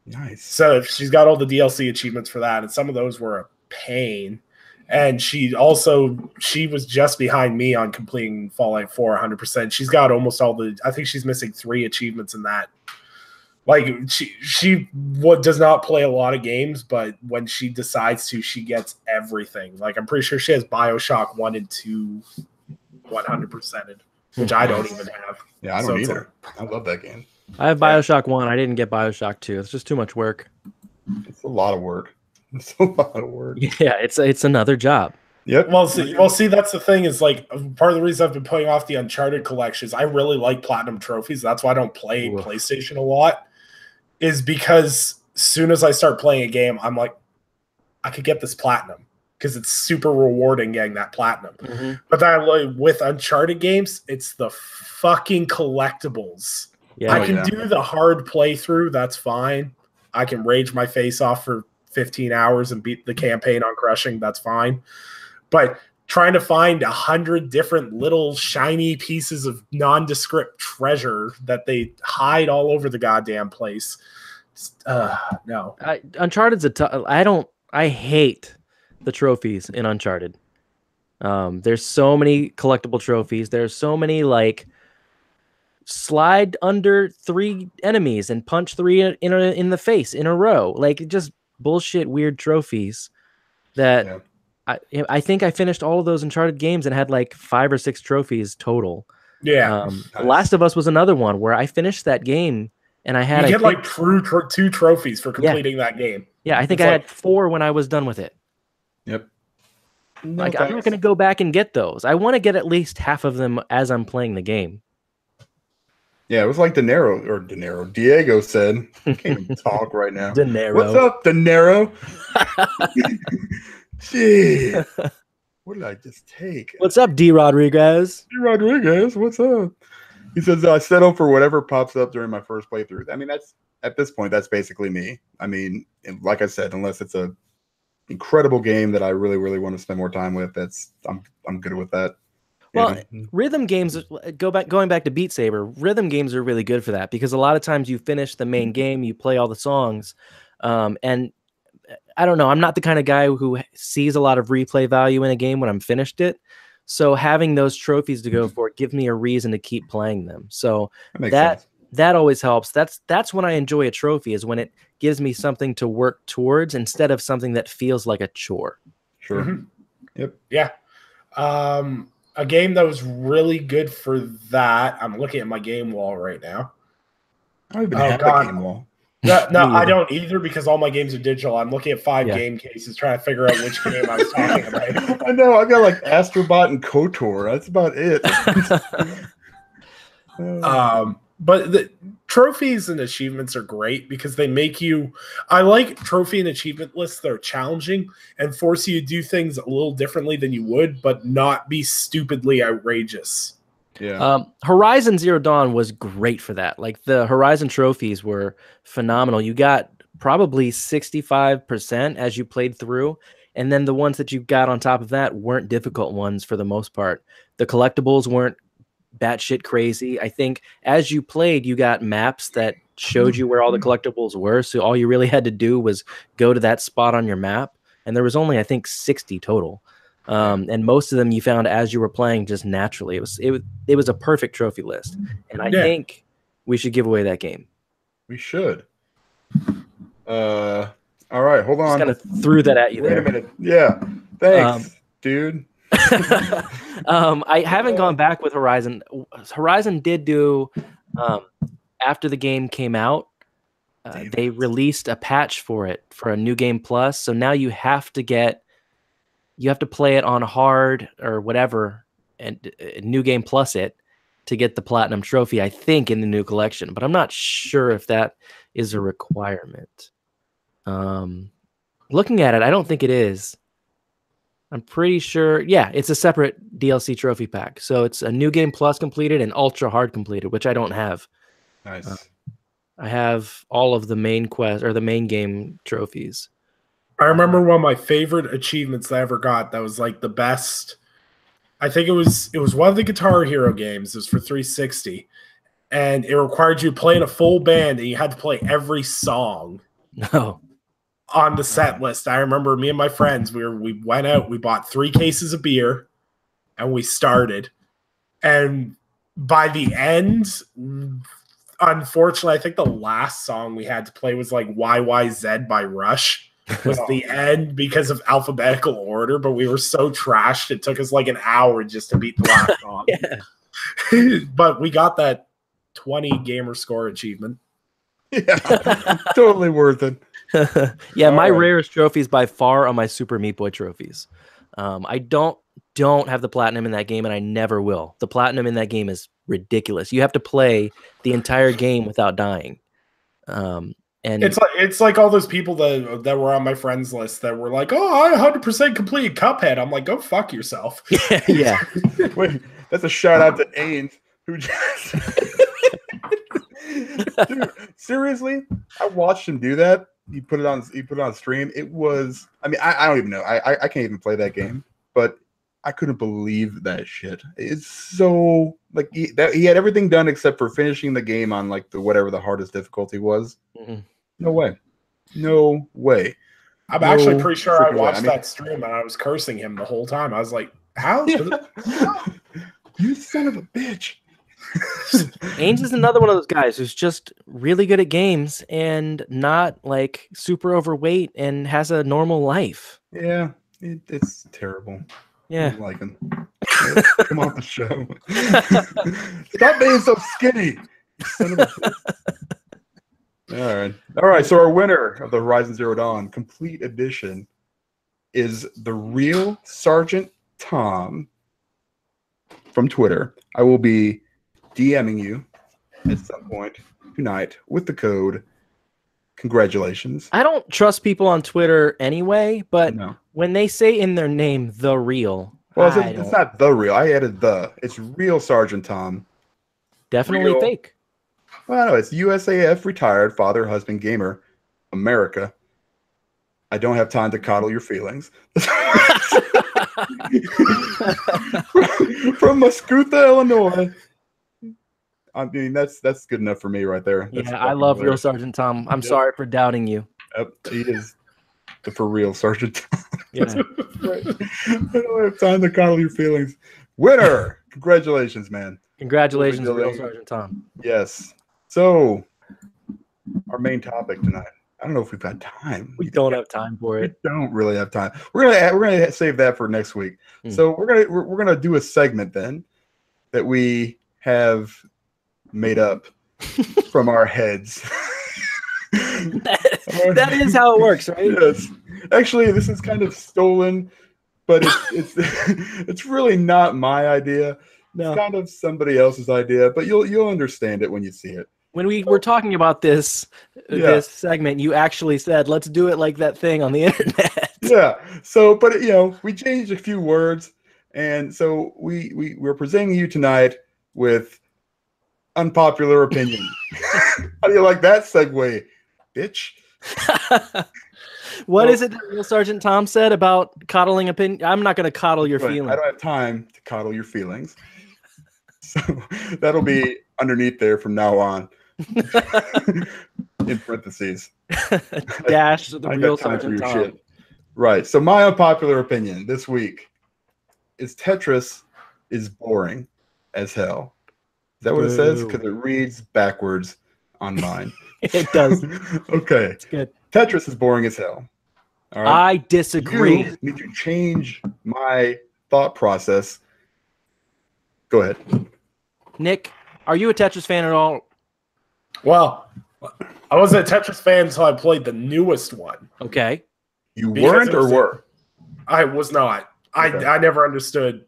Nice. So she's got all the DLC achievements for that, and some of those were a pain. And she was just behind me on completing Fallout 4 100%. She's got almost all I think she's missing 3 achievements in that. Like, she does not play a lot of games, but when she decides to, she gets everything. Like, I'm pretty sure she has BioShock 1 and 2 100%, which I don't even have. Yeah, I don't either. I love that game. I have BioShock 1. I didn't get BioShock 2. It's just too much work. It's a lot of work. Yeah, it's another job. Yep. Well, see, that's the thing, is like part of the reason I've been putting off the Uncharted collections. I really like platinum trophies. That's why I don't play PlayStation a lot. Is because as soon as I start playing a game, I'm like, I could get this platinum because it's super rewarding getting that platinum. Mm-hmm. But then with Uncharted games, it's the fucking collectibles. Yeah, I can do the hard playthrough. That's fine. I can rage my face off for 15 hours and beat the campaign on crushing. That's fine. But trying to find 100 different little shiny pieces of nondescript treasure that they hide all over the goddamn place. No. Uncharted's I hate the trophies in Uncharted. There's so many collectible trophies. There's so many like slide under 3 enemies and punch 3 in the face in a row. Like, just bullshit weird trophies that I think I finished all of those Uncharted games and had like 5 or 6 trophies total. Yeah. Nice. Last of Us was another one where I finished that game and I had you get like 2 trophies for completing that game. Yeah, I think I had 4 when I was done with it. Yep. I'm not going to go back and get those. I want to get at least half of them as I'm playing the game. Yeah, it was like Diego said. I can't even talk right now. De Niro. What's up, De Niro? Gee, what did I just take? What's up, D. Rodriguez? D. Rodriguez, what's up? He says, I settle for whatever pops up during my first playthrough. I mean, at this point, that's basically me. I mean, like I said, unless it's a incredible game that I really, really want to spend more time with, I'm good with that. Well, rhythm games, going back to Beat Saber, rhythm games are really good for that because a lot of times you finish the main game, you play all the songs, and I don't know, I'm not the kind of guy who sees a lot of replay value in a game when I'm finished it. So having those trophies to go for it gives me a reason to keep playing them. So that that always helps. That's when I enjoy a trophy, is when it gives me something to work towards instead of something that feels like a chore. Sure. Mm-hmm. Yep. Yeah. A game that was really good for that. I'm looking at my game wall right now. I don't even have a game wall. No, I don't either, because all my games are digital. I'm looking at 5 game cases trying to figure out which game I was talking about. I know. I got like Astrobot and KOTOR. That's about it. But the trophies and achievements are great because they make you. I like trophy and achievement lists that are challenging and force you to do things a little differently than you would, but not be stupidly outrageous. Yeah. Horizon Zero Dawn was great for that. Like, the Horizon trophies were phenomenal. You got probably 65% as you played through, and then the ones that you got on top of that weren't difficult ones for the most part. The collectibles weren't batshit crazy. I think as you played, you got maps that showed you where all the collectibles were, so all you really had to do was go to that spot on your map, and there was only, I think, 60 total. And most of them you found as you were playing just naturally. It was a perfect trophy list, and I think we should give away that game. We should. All right, hold on. Just kind of threw that at you there. Wait a minute. Yeah, thanks, dude. I haven't gone back with Horizon. Horizon did do after the game came out. They released a patch for it for a new game plus. So now you have to play it on hard or whatever, and new game plus it to get the platinum trophy, I think, in the new collection. But I'm not sure if that is a requirement. Looking at it, I don't think it is. I'm pretty sure. Yeah, it's a separate DLC trophy pack. So it's a new game plus completed and ultra hard completed, which I don't have. Nice. I have all of the main quest or the main game trophies. I remember one of my favorite achievements that I ever got that was like the best. I think it was one of the Guitar Hero games. It was for 360. And it required you to play in a full band, and you had to play every song on the set list. I remember me and my friends, we went out, we bought 3 cases of beer, and we started. And by the end, unfortunately, I think the last song we had to play was like YYZ by Rush. Was the end because of alphabetical order, but we were so trashed it took us like an hour just to beat the last song. But we got that 20 gamer score achievement. Yeah, totally worth it. Yeah, my rarest trophies by far are my Super Meat Boy trophies. I don't have the platinum in that game, and I never will. The platinum in that game is ridiculous. You have to play the entire game without dying. And it's like all those people that were on my friends list that were like, "Oh, I 100% completed Cuphead." I'm like, "Go fuck yourself." Yeah. Wait, that's a shout out to Ains, who just Dude, seriously, I watched him do that. He put it on stream. It was, I mean, I don't even know. I can't even play that game, but I couldn't believe that shit. It's so like he had everything done except for finishing the game on like whatever the hardest difficulty was. Mm-hmm. No way. I'm actually pretty sure I watched that stream and I was cursing him the whole time. I was like, "How? You son of a bitch!" Ains is another one of those guys who's just really good at games and not like super overweight and has a normal life. Yeah, it's terrible. Yeah, I like him. Come off the show. Stop being so skinny. Son of a bitch. All right. So our winner of the Horizon Zero Dawn Complete Edition is the real Sergeant Tom from Twitter. I will be DMing you at some point tonight with the code. Congratulations. I don't trust people on Twitter anyway, but when they say in their name "the real," well, it's not the real. I added the. It's real Sergeant Tom. Definitely real. Fake. Well, no, it's USAF retired father, husband, gamer, America. I don't have time to coddle your feelings. From Muscatha, Illinois. I mean, that's good enough for me right there. That's I love real Sergeant Tom. I'm sorry for doubting you. Yep, he is the for real Sergeant Tom. Yeah. I don't have time to coddle your feelings. Winner! Congratulations, man. Congratulations, real Sergeant Tom. Yes. So, our main topic tonight. I don't know if we've got time. We don't have time for it. We don't really have time. We're gonna save that for next week. So we're gonna do a segment then that we have made up from our heads. that is how it works, right? Yes. Actually, this is kind of stolen, but it's it's really not my idea. No. It's kind of somebody else's idea, but you'll understand it when you see it. When we were talking about this segment, you actually said, "Let's do it like that thing on the internet." Yeah. So, but we changed a few words, and so we're presenting you tonight with unpopular opinion. How do you like that segue, bitch? What is it that Real Sergeant Tom said about coddling opinion? I'm not going to coddle your feelings. I don't have time to coddle your feelings. So that'll be underneath there from now on. In parentheses. Dash the Real Sergeant Tom. Shit. Right. So my unpopular opinion this week is Tetris is boring as hell. Is that what it says? Because it reads backwards on mine. It does. Okay. It's good. Tetris is boring as hell. All right. I disagree. You need to change my thought process. Go ahead. Nick, are you a Tetris fan at all? Well, I wasn't a Tetris fan until I played the newest one. Okay. You weren't or were? I was not. Okay. I never understood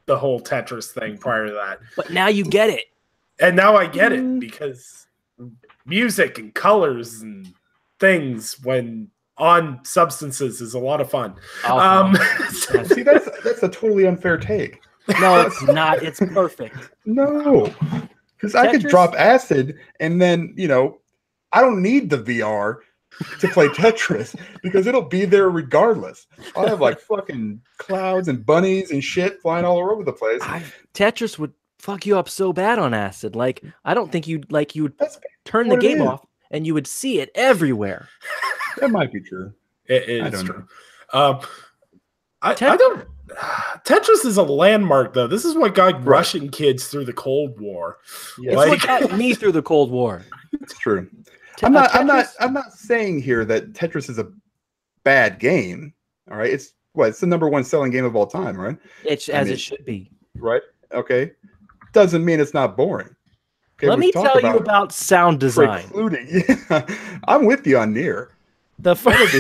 the whole Tetris thing prior to that. But now you get it. And now I get it because music and colors and things when on substances is a lot of fun. See, that's a totally unfair take. No, it's not. It's perfect. No, because I could drop acid and then, I don't need the VR to play Tetris because it'll be there regardless. I'll have like fucking clouds and bunnies and shit flying all over the place. Tetris would fuck you up so bad on acid. Like, I don't think you would turn the game off and you would see it everywhere. That might be true. It is true. I don't. Tetris is a landmark, though. This is what got Russian kids through the Cold War. Yeah. It's what got me through the Cold War. It's true. I'm not saying here that Tetris is a bad game. All right, it's the number one selling game of all time, right? It should be. Right. Okay. Doesn't mean it's not boring. Okay, Let me tell you about sound design. I'm with you on Nier. That's about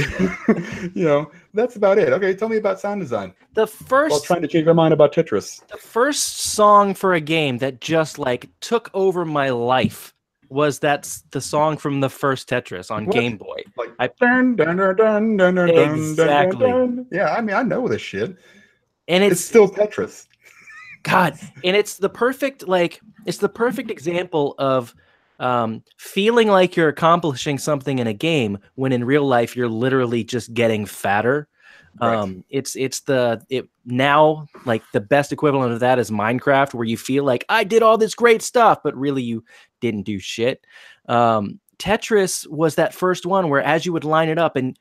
it. Okay, tell me about sound design. While trying to change my mind about Tetris. The first song for a game that just took over my life was the song from the first Tetris on Game Boy. Exactly. Yeah, I mean, I know this shit. And it's still Tetris. God, and it's the perfect example of feeling like you're accomplishing something in a game when in real life you're literally just getting fatter. Right. Now the best equivalent of that is Minecraft, where you feel like I did all this great stuff, but really you didn't do shit. Tetris was that first one where as you would line it up and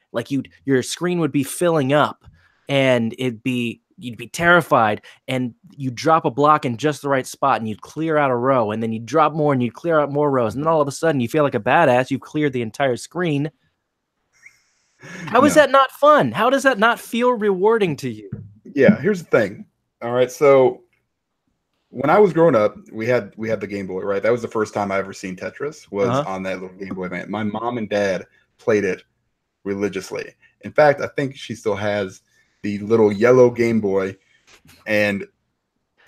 your screen would be filling up and you'd be terrified, and you drop a block in just the right spot and you'd clear out a row, and then you drop more and you'd clear out more rows, and then all of a sudden you feel like a badass. You've cleared the entire screen. How is that not fun? How does that not feel rewarding to you? Yeah, here's the thing. All right, so when I was growing up, we had the Game Boy, right? That was the first time I ever seen Tetris was on that little Game Boy. Man, my mom and dad played it religiously. In fact, I think she still has the little yellow Game Boy and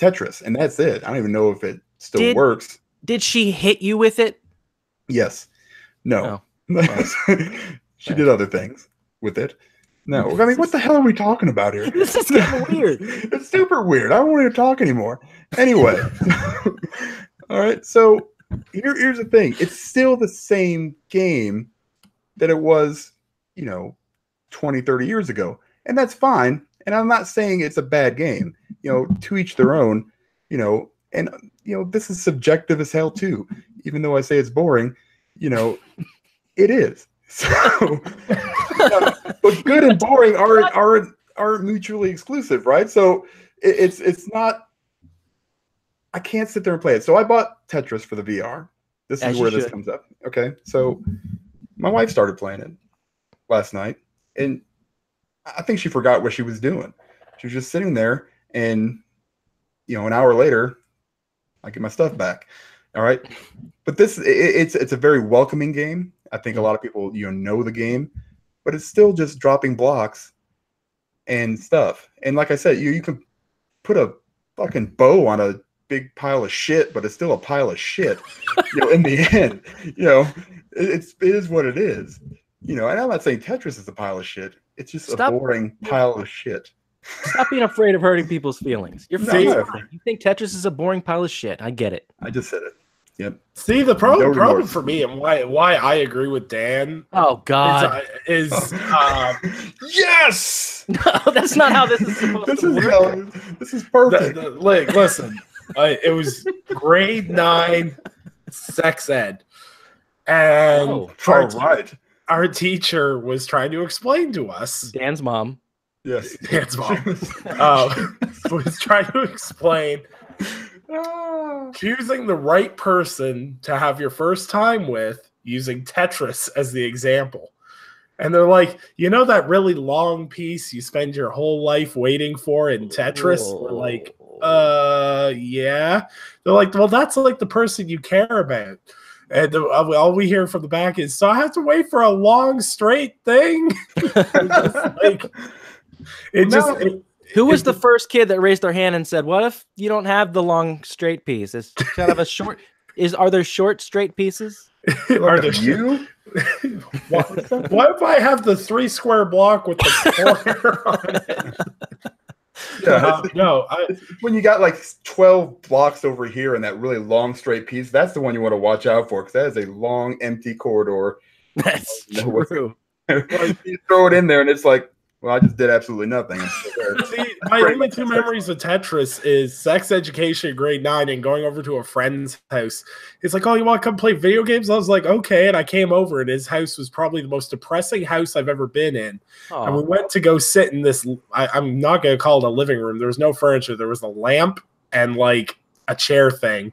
Tetris, and that's it. I don't even know if it still works. Did she hit you with it? Yes. No. Oh. She did other things with it. No. I mean, what the hell are we talking about here? This is getting weird. It's super weird. I don't want to talk anymore. Anyway. All right. So here's the thing. It's still the same game that it was, 20, 30 years ago. And that's fine. And I'm not saying it's a bad game. To each their own, and this is subjective as hell too. Even though I say it's boring, it is. So but good and boring aren't mutually exclusive, right? So it's not. I can't sit there and play it. So I bought Tetris for the VR. This As is you where this should. comes up. Okay, so my wife started playing it last night, and I think she forgot what she was doing. She was just sitting there, and an hour later, I get my stuff back. All right, but it's a very welcoming game. I think a lot of people know the game, but it's still just dropping blocks and stuff. And like I said, you can put a fucking bow on a big pile of shit, but it's still a pile of shit. In the end, it is what it is. And I'm not saying Tetris is a pile of shit. It's just a boring pile of shit. Stop being afraid of hurting people's feelings. You're fine. You think Tetris is a boring pile of shit. I get it. I just said it. Yep. See, the problem for me and why I agree with Dan. Oh God! Is yes. No, that's not how this is supposed to work. This is perfect. Listen, it was grade 9 sex ed, and our teacher was trying to explain to us. Dan's mom. Yes, Dan's mom was trying to explain. Choosing the right person to have your first time with using Tetris as the example. And they're like, that really long piece you spend your whole life waiting for in Tetris? We're like, yeah. They're like, well, that's like the person you care about. And all we hear from the back is, so I have to wait for a long, straight thing? Who was the first kid that raised their hand and said, "What if you don't have the long straight piece? It's kind of a short. Are there short straight pieces? Are there you? What if I have the 3 square block with the corner on it?" Yeah, when you got like 12 blocks over here and that really long straight piece, that's the one you want to watch out for, because that is a long empty corridor. That's true. You throw it in there and it's like, well, I just did absolutely nothing. See, my only 2 memories of Tetris is sex education, grade 9, and going over to a friend's house. He's like, "Oh, you want to come play video games?" I was like, "Okay." And I came over, and his house was probably the most depressing house I've ever been in. Aww. And we went to go sit in this. I'm not going to call it a living room. There was no furniture. There was a lamp and like a chair thing.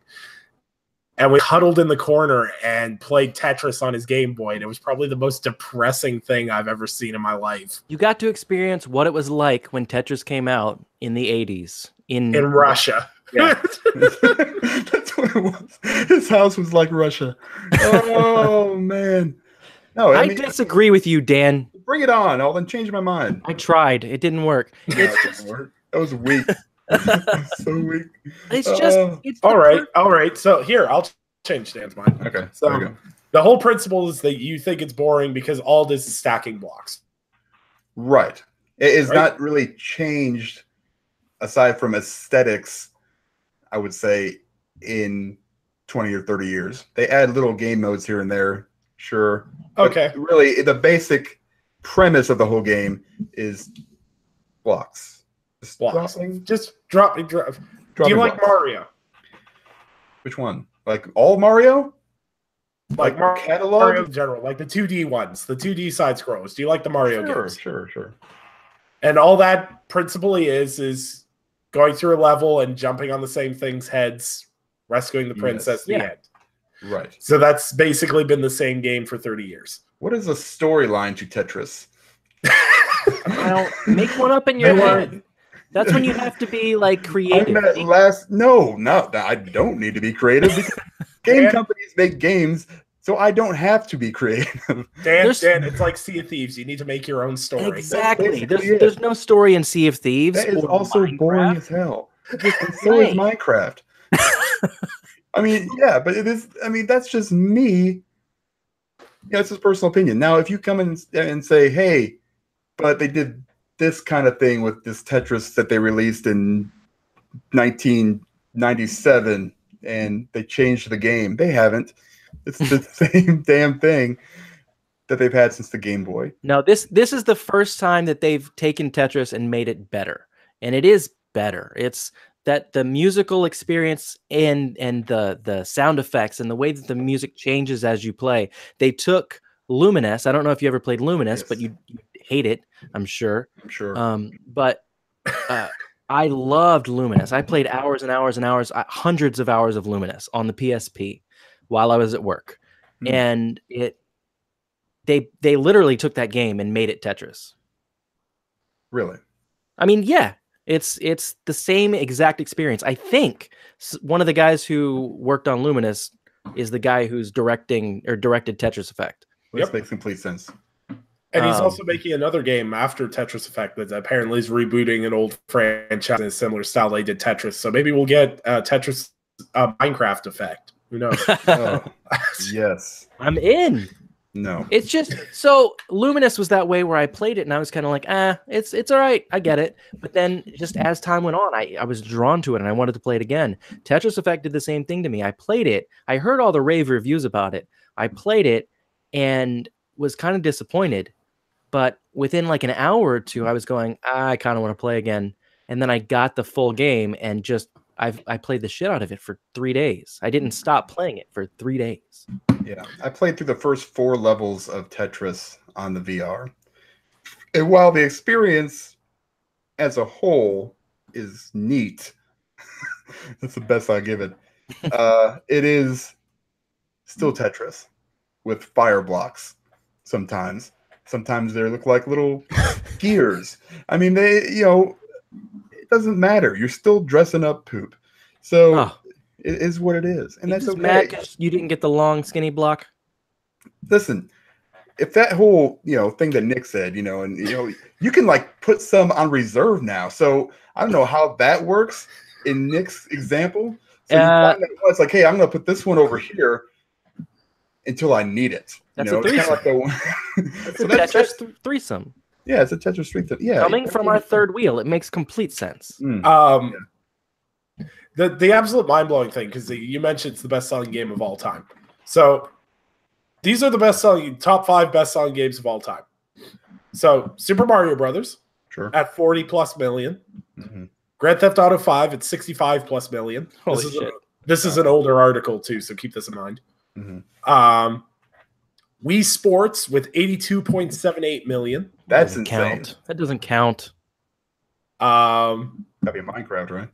And we huddled in the corner and played Tetris on his Game Boy. And it was probably the most depressing thing I've ever seen in my life. You got to experience what it was like when Tetris came out in the 80s. In Russia. Yeah. That's what it was. His house was like Russia. Oh, man. No, I disagree with you, Dan. Bring it on. I'll then change my mind. I tried. It didn't work. That was weak. So weak. It's just all right. So here, I'll change Dan's mind. Okay. So the whole principle is that you think it's boring because all this is stacking blocks. Right. It is not really changed aside from aesthetics, I would say, in 20 or 30 years. They add little game modes here and there, sure. Okay. But really, the basic premise of the whole game is blocks. Just drop. Do you like Mario? Which one? Like all Mario? Like Mario catalog? Mario in general, like the 2D ones, the 2D side scrolls. Do you like the Mario games? Sure. And all that principally is going through a level and jumping on the same thing's heads, rescuing the princess at the end. Right. So that's basically been the same game for 30 years. What is a storyline to Tetris? Well, make one up in your head. That's when you have to be like creative. No, I don't need to be creative because game companies make games, so I don't have to be creative. Dan, it's like Sea of Thieves. You need to make your own story. Exactly. There's no story in Sea of Thieves. That is also boring as hell. So is Minecraft. I mean, yeah, but it is. I mean, that's just me. Yeah, it's his personal opinion. Now, if you come in and say, "Hey, but they did this kind of thing with this Tetris that they released in 1997 and they changed the game." They haven't. It's the same damn thing that they've had since the Game Boy. No, this is the first time that they've taken Tetris and made it better. And it is better. It's that the musical experience and the sound effects and the way that the music changes as you play. They took Lumines. I don't know if you ever played Lumines, but you hate it, I'm sure. But I loved Lumines. I played hours and hours and hours, hundreds of hours of Lumines on the PSP. while I was at work, and they literally took that game and made it Tetris. Really? I mean, yeah, it's the same exact experience. I think one of the guys who worked on Luminous is the guy who's directed Tetris Effect. This makes complete sense. And he's also making another game after Tetris Effect that apparently is rebooting an old franchise in a similar style they did Tetris. So maybe we'll get Tetris Minecraft Effect. Who knows? Yes. I'm in. No. It's just so Luminous was that way where I played it and I was kind of like, it's all right. I get it. But then just as time went on, I was drawn to it and I wanted to play it again. Tetris Effect did the same thing to me. I played it. I heard all the rave reviews about it. I played it and was kind of disappointed. But within like an hour or two, I was going, I kind of want to play again. And then I got the full game and just I played the shit out of it for 3 days. I didn't stop playing it for 3 days. Yeah, I played through the first 4 levels of Tetris on the VR. And while the experience as a whole is neat, that's the best I give it. It is still Tetris with fire blocks sometimes. Sometimes they look like little gears. I mean, it doesn't matter. You're still dressing up poop. So it is what it is. And that's okay. Mad 'cause you didn't get the long, skinny block? Listen, if that whole, thing that Nick said, and, you can like put some on reserve now. So I don't know how that works in Nick's example. So you find that it's like, hey, I'm going to put this one over here until I need it. That's a threesome. It's a Tetris threesome. Yeah, it's a Tetris threesome. Yeah. Coming from our third wheel, it makes complete sense. The absolute mind-blowing thing, because you mentioned it's the best-selling game of all time. So these are the top 5 best-selling games of all time. So Super Mario Brothers at 40+ million. Mm-hmm. Grand Theft Auto 5 at 65+ million. Holy shit. This is an older article too, so keep this in mind. Mm-hmm. Wii Sports with 82.78 million. That's insane. That doesn't count. That'd be Minecraft, right?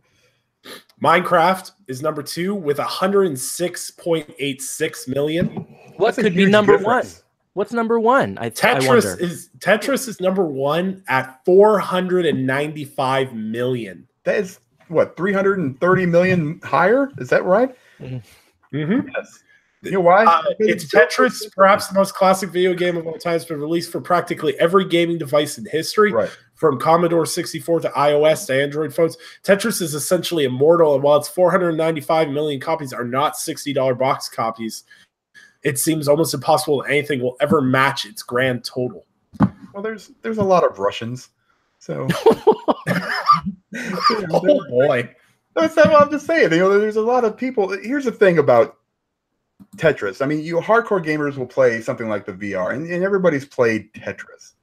Minecraft is number 2 with 106.86 million. What could be number 1? What's number 1? Tetris is number 1 at 495 million. That is what, 330 million higher? Is that right? Mm-hmm. Yes. You know why? It's Tetris, perhaps the most classic video game of all time. It's been released for practically every gaming device in history, from Commodore 64 to iOS to Android phones. Tetris is essentially immortal, and while its 495 million copies are not $60 box copies, it seems almost impossible that anything will ever match its grand total. Well, there's a lot of Russians, so. Oh boy, that's what I'm just saying. There's a lot of people. Here's the thing about Tetris. I mean, you hardcore gamers will play something like the VR, and everybody's played Tetris,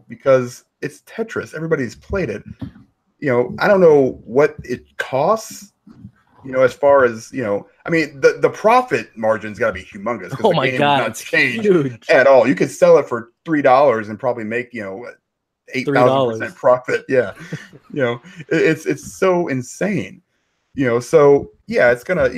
because it's Tetris. Everybody's played it. I don't know what it costs, as far as, I mean, the profit margin's got to be humongous. Oh my God, it's huge at all. You could sell it for $3 and probably make, 8,000% profit. Yeah. It's so insane, so yeah, it's gonna,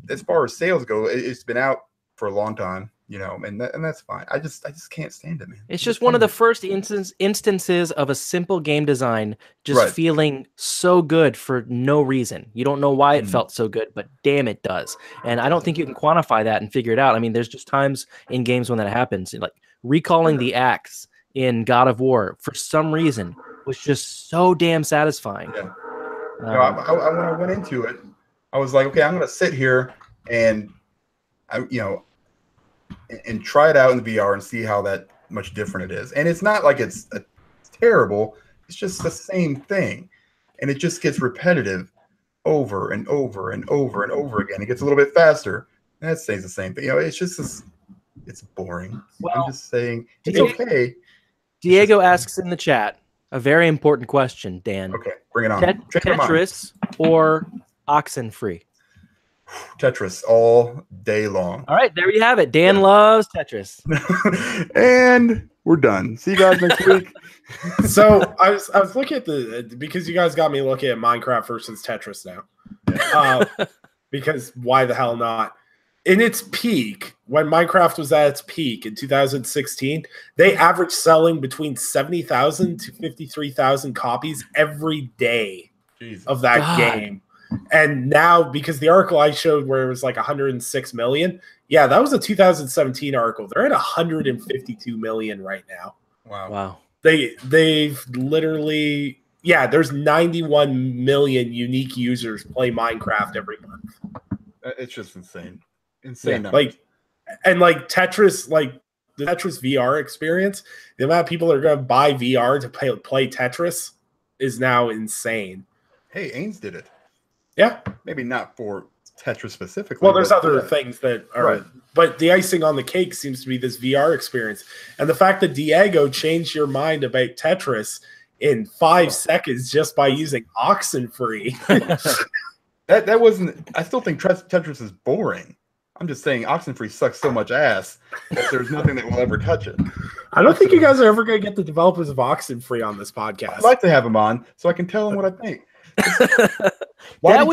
as far as sales go, it's been out for a long time, and that's fine. I just can't stand it, man. It's just one of the first instances of a simple game design just feeling so good for no reason. You don't know why it felt so good, but damn, it does. And I don't think you can quantify that and figure it out. I mean, there's just times in games when that happens, like recalling the axe in God of War for some reason was just so damn satisfying. Yeah. When I went into it, I was like, okay, I'm going to sit here and, and try it out in VR and see how that much different it is. And it's not like it's terrible. It's just the same thing. And it just gets repetitive over and over and over and over again. It gets a little bit faster. And that stays the same thing. It's just it's boring. Well, I'm just saying it's okay. Diego asks in the chat a very important question, Dan. Okay, bring it on. Tetris or Oxenfree? Tetris all day long. All right, there you have it. Dan loves Tetris. And we're done. See you guys next week. So I was looking at because you guys got me looking at Minecraft versus Tetris now. Because why the hell not? in its peak, when Minecraft was at its peak in 2016, they averaged selling between 70,000 to 53,000 copies every day of that game. And now, because the article I showed where it was like 106 million, yeah, that was a 2017 article. They're at 152 million right now. Wow. They've literally, yeah, there's 91 million unique users play Minecraft every month. It's just insane. Insane. Yeah, like Tetris, like the Tetris VR experience, the amount of people that are going to buy VR to play Tetris is now insane. Hey, Ains did it. Yeah. Maybe not for Tetris specifically. Well, there's other things that are, right. But the icing on the cake seems to be this VR experience. And the fact that Diego changed your mind about Tetris in 5 seconds just by using Oxenfree. that wasn't, I still think Tetris is boring. I'm just saying Oxenfree sucks so much ass that there's nothing that will ever touch it. I don't think you guys are ever going to get the developers of Oxenfree on this podcast. I'd like to have them on so I can tell them what I think. That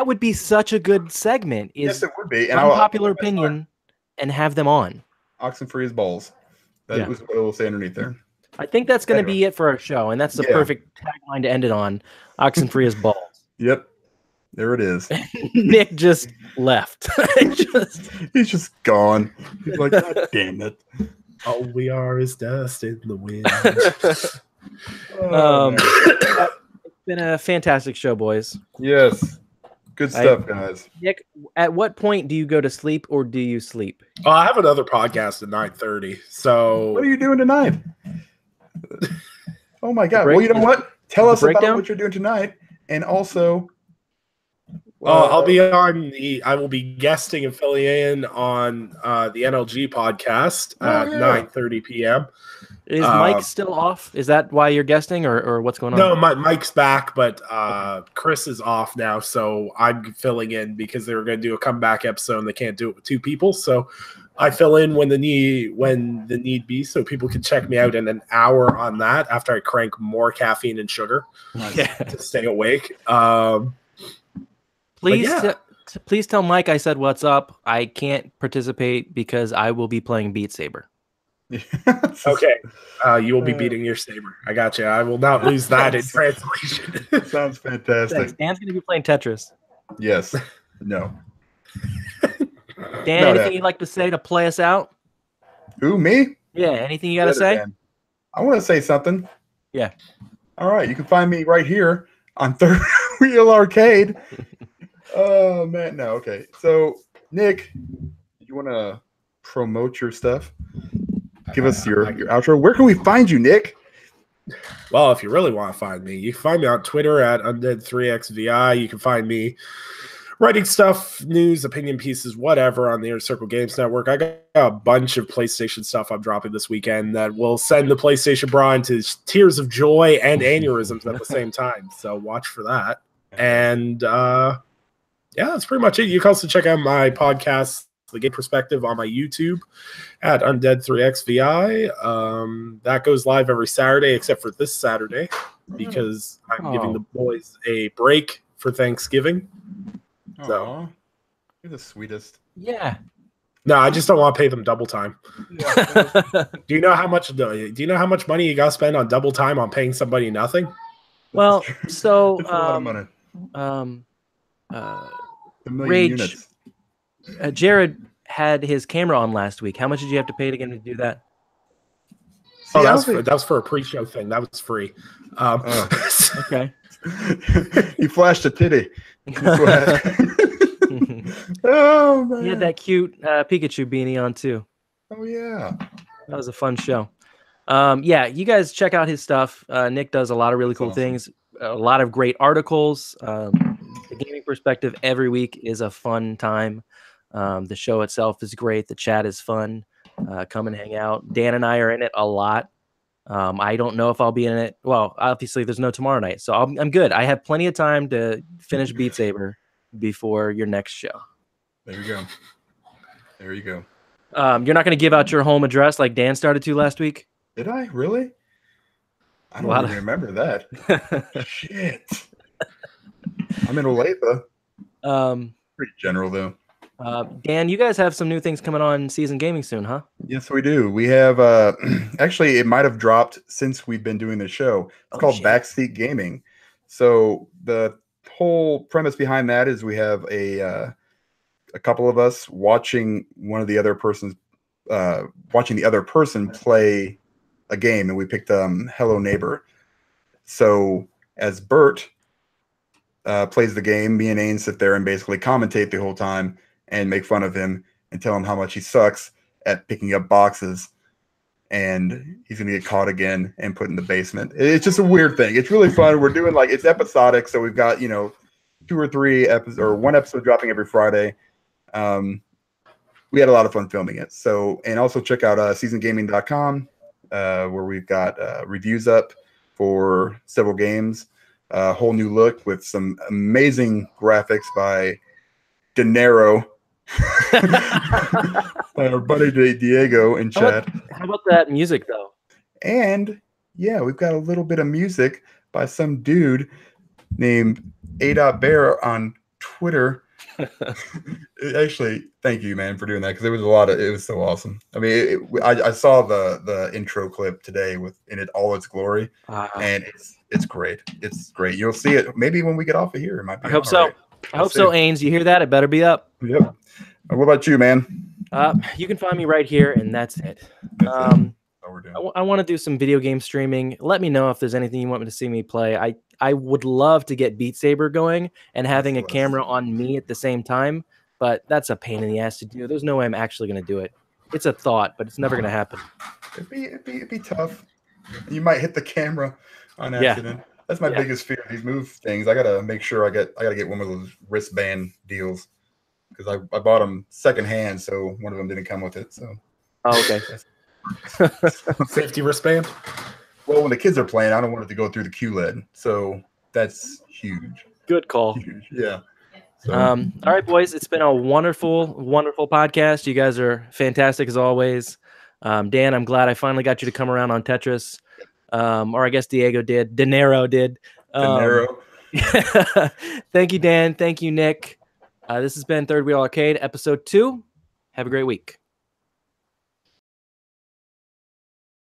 would be such a good segment. Yes, it would be. And unpopular opinion, and have them on. Oxenfree is balls. That was what it will say underneath there. I think that's going to be it for our show, and that's the perfect tagline to end it on. Oxenfree is balls. Yep. There it is. Nick just left. He's just gone. He's like, God damn it. All we are is dust in the wind. It's been a fantastic show, boys. Yes. Good stuff, guys. Nick, at what point do you go to sleep, or do you sleep? Oh, I have another podcast at 9:30. So what are you doing tonight? Oh my God. Well, you know what? Tell us about what you're doing tonight. And also, I'll be on I will be guesting and filling in on the NLG podcast at 9:30 p.m. Is Mike still off? Is that why you're guesting, or what's going on? No, Mike's back, but Chris is off now, so I'm filling in because they were going to do a comeback episode and they can't do it with 2 people. So I fill in when the need be, so people can check me out in an hour on that after I crank more caffeine and sugar to stay awake. Please tell Mike I said what's up. I can't participate because I will be playing Beat Saber. Okay. You will be beating your saber. I got you. I will not lose that in translation. Sounds fantastic. Thanks. Dan's going to be playing Tetris. Yes. No. Dan, anything you'd like to say to play us out? Who, me? Yeah, anything you got to say? Dan. I want to say something. Yeah. All right. You can find me right here on Third Wheel Arcade. Oh, man. No. Okay. So, Nick, you want to promote your stuff? Give us your outro. Where can we find you, Nick? Well, if you really want to find me, you can find me on Twitter at Undead3XVI. You can find me writing stuff, news, opinion pieces, whatever on the Inner Circle Games Network. I got a bunch of PlayStation stuff I'm dropping this weekend that will send the PlayStation bra into tears of joy and aneurysms at the same time. So watch for that. And yeah, that's pretty much it. You can also check out my podcast, The Game Perspective, on my YouTube at Undead3XVI. That goes live every Saturday except for this Saturday because I'm giving the boys a break for Thanksgiving. So you're the sweetest. Yeah. No, I just don't want to pay them double time. Do you know how much money you got to spend on double time on paying somebody nothing? Well, so it's a lot of money. A million units. Jared had his camera on last week. How much did you have to pay to get him to do that? Oh, that was for a pre-show thing. That was free. Okay. You flashed a titty. Oh man! He had that cute Pikachu beanie on too. Oh yeah, that was a fun show. Yeah, you guys check out his stuff. Nick does a lot of really cool things. A lot of great articles. The Gaming Perspective every week is a fun time. The show itself is great. The chat is fun. Come and hang out. Dan and I are in it a lot. I don't know if I'll be in it. Well, obviously there's no tomorrow night, so I'm good. I have plenty of time to finish Beat Saber before your next show. There you go. There you go. You're not going to give out your home address like Dan started to last week? Did I? Really? I don't even remember that. Shit. I'm in Olathe. Pretty general, though. Dan, you guys have some new things coming on Season Gaming soon, huh? Yes, we do. We have actually it might have dropped since we've been doing the show. It's called shit. Backseat Gaming. So the whole premise behind that is we have a couple of us watching the other person play a game, and we picked Hello Neighbor. So as Bert plays the game, me and Ain sit there and basically commentate the whole time and make fun of him and tell him how much he sucks at picking up boxes, and he's gonna get caught again and put in the basement. It's just a weird thing. It's really fun. We're doing it's episodic, so we've got 2 or 3 episodes or 1 episode dropping every Friday. We had a lot of fun filming it. So, and also check out seasongaming.com where we've got reviews up for several games, a whole new look with some amazing graphics by Dinero. Our buddy Diego in chat. How about that music though? And yeah, we've got a little bit of music by some dude named A.Bear on Twitter. Actually, thank you, man, for doing that, because it was so awesome. I mean, I saw the intro clip today in all its glory, and it's great. It's great. You'll see it maybe when we get off of here. It might be. I hope so. Right. I hope so, Ains. You hear that? It better be up. Yep. What about you, man? You can find me right here, and that's it. I want to do some video game streaming. Let me know if there's anything you want me to see me play. I would love to get Beat Saber going and having a camera on me at the same time, but that's a pain in the ass to do. There's no way I'm actually going to do it. It's a thought, but it's never going to happen. It'd be tough. You might hit the camera on accident. Yeah. That's my biggest fear. These move things. I gotta make sure I gotta get one of those wristband deals, because I bought them secondhand, so one of them didn't come with it. So. Oh, okay. Safety wristband. Well, when the kids are playing, I don't want it to go through the QLED, so that's huge. Good call. Huge. Yeah. So. All right, boys. It's been a wonderful, wonderful podcast. You guys are fantastic as always. Dan, I'm glad I finally got you to come around on Tetris. Or I guess Diego did. Dinero did. Dinero. Thank you, Dan. Thank you, Nick. This has been Third Wheel Arcade, episode 2. Have a great week.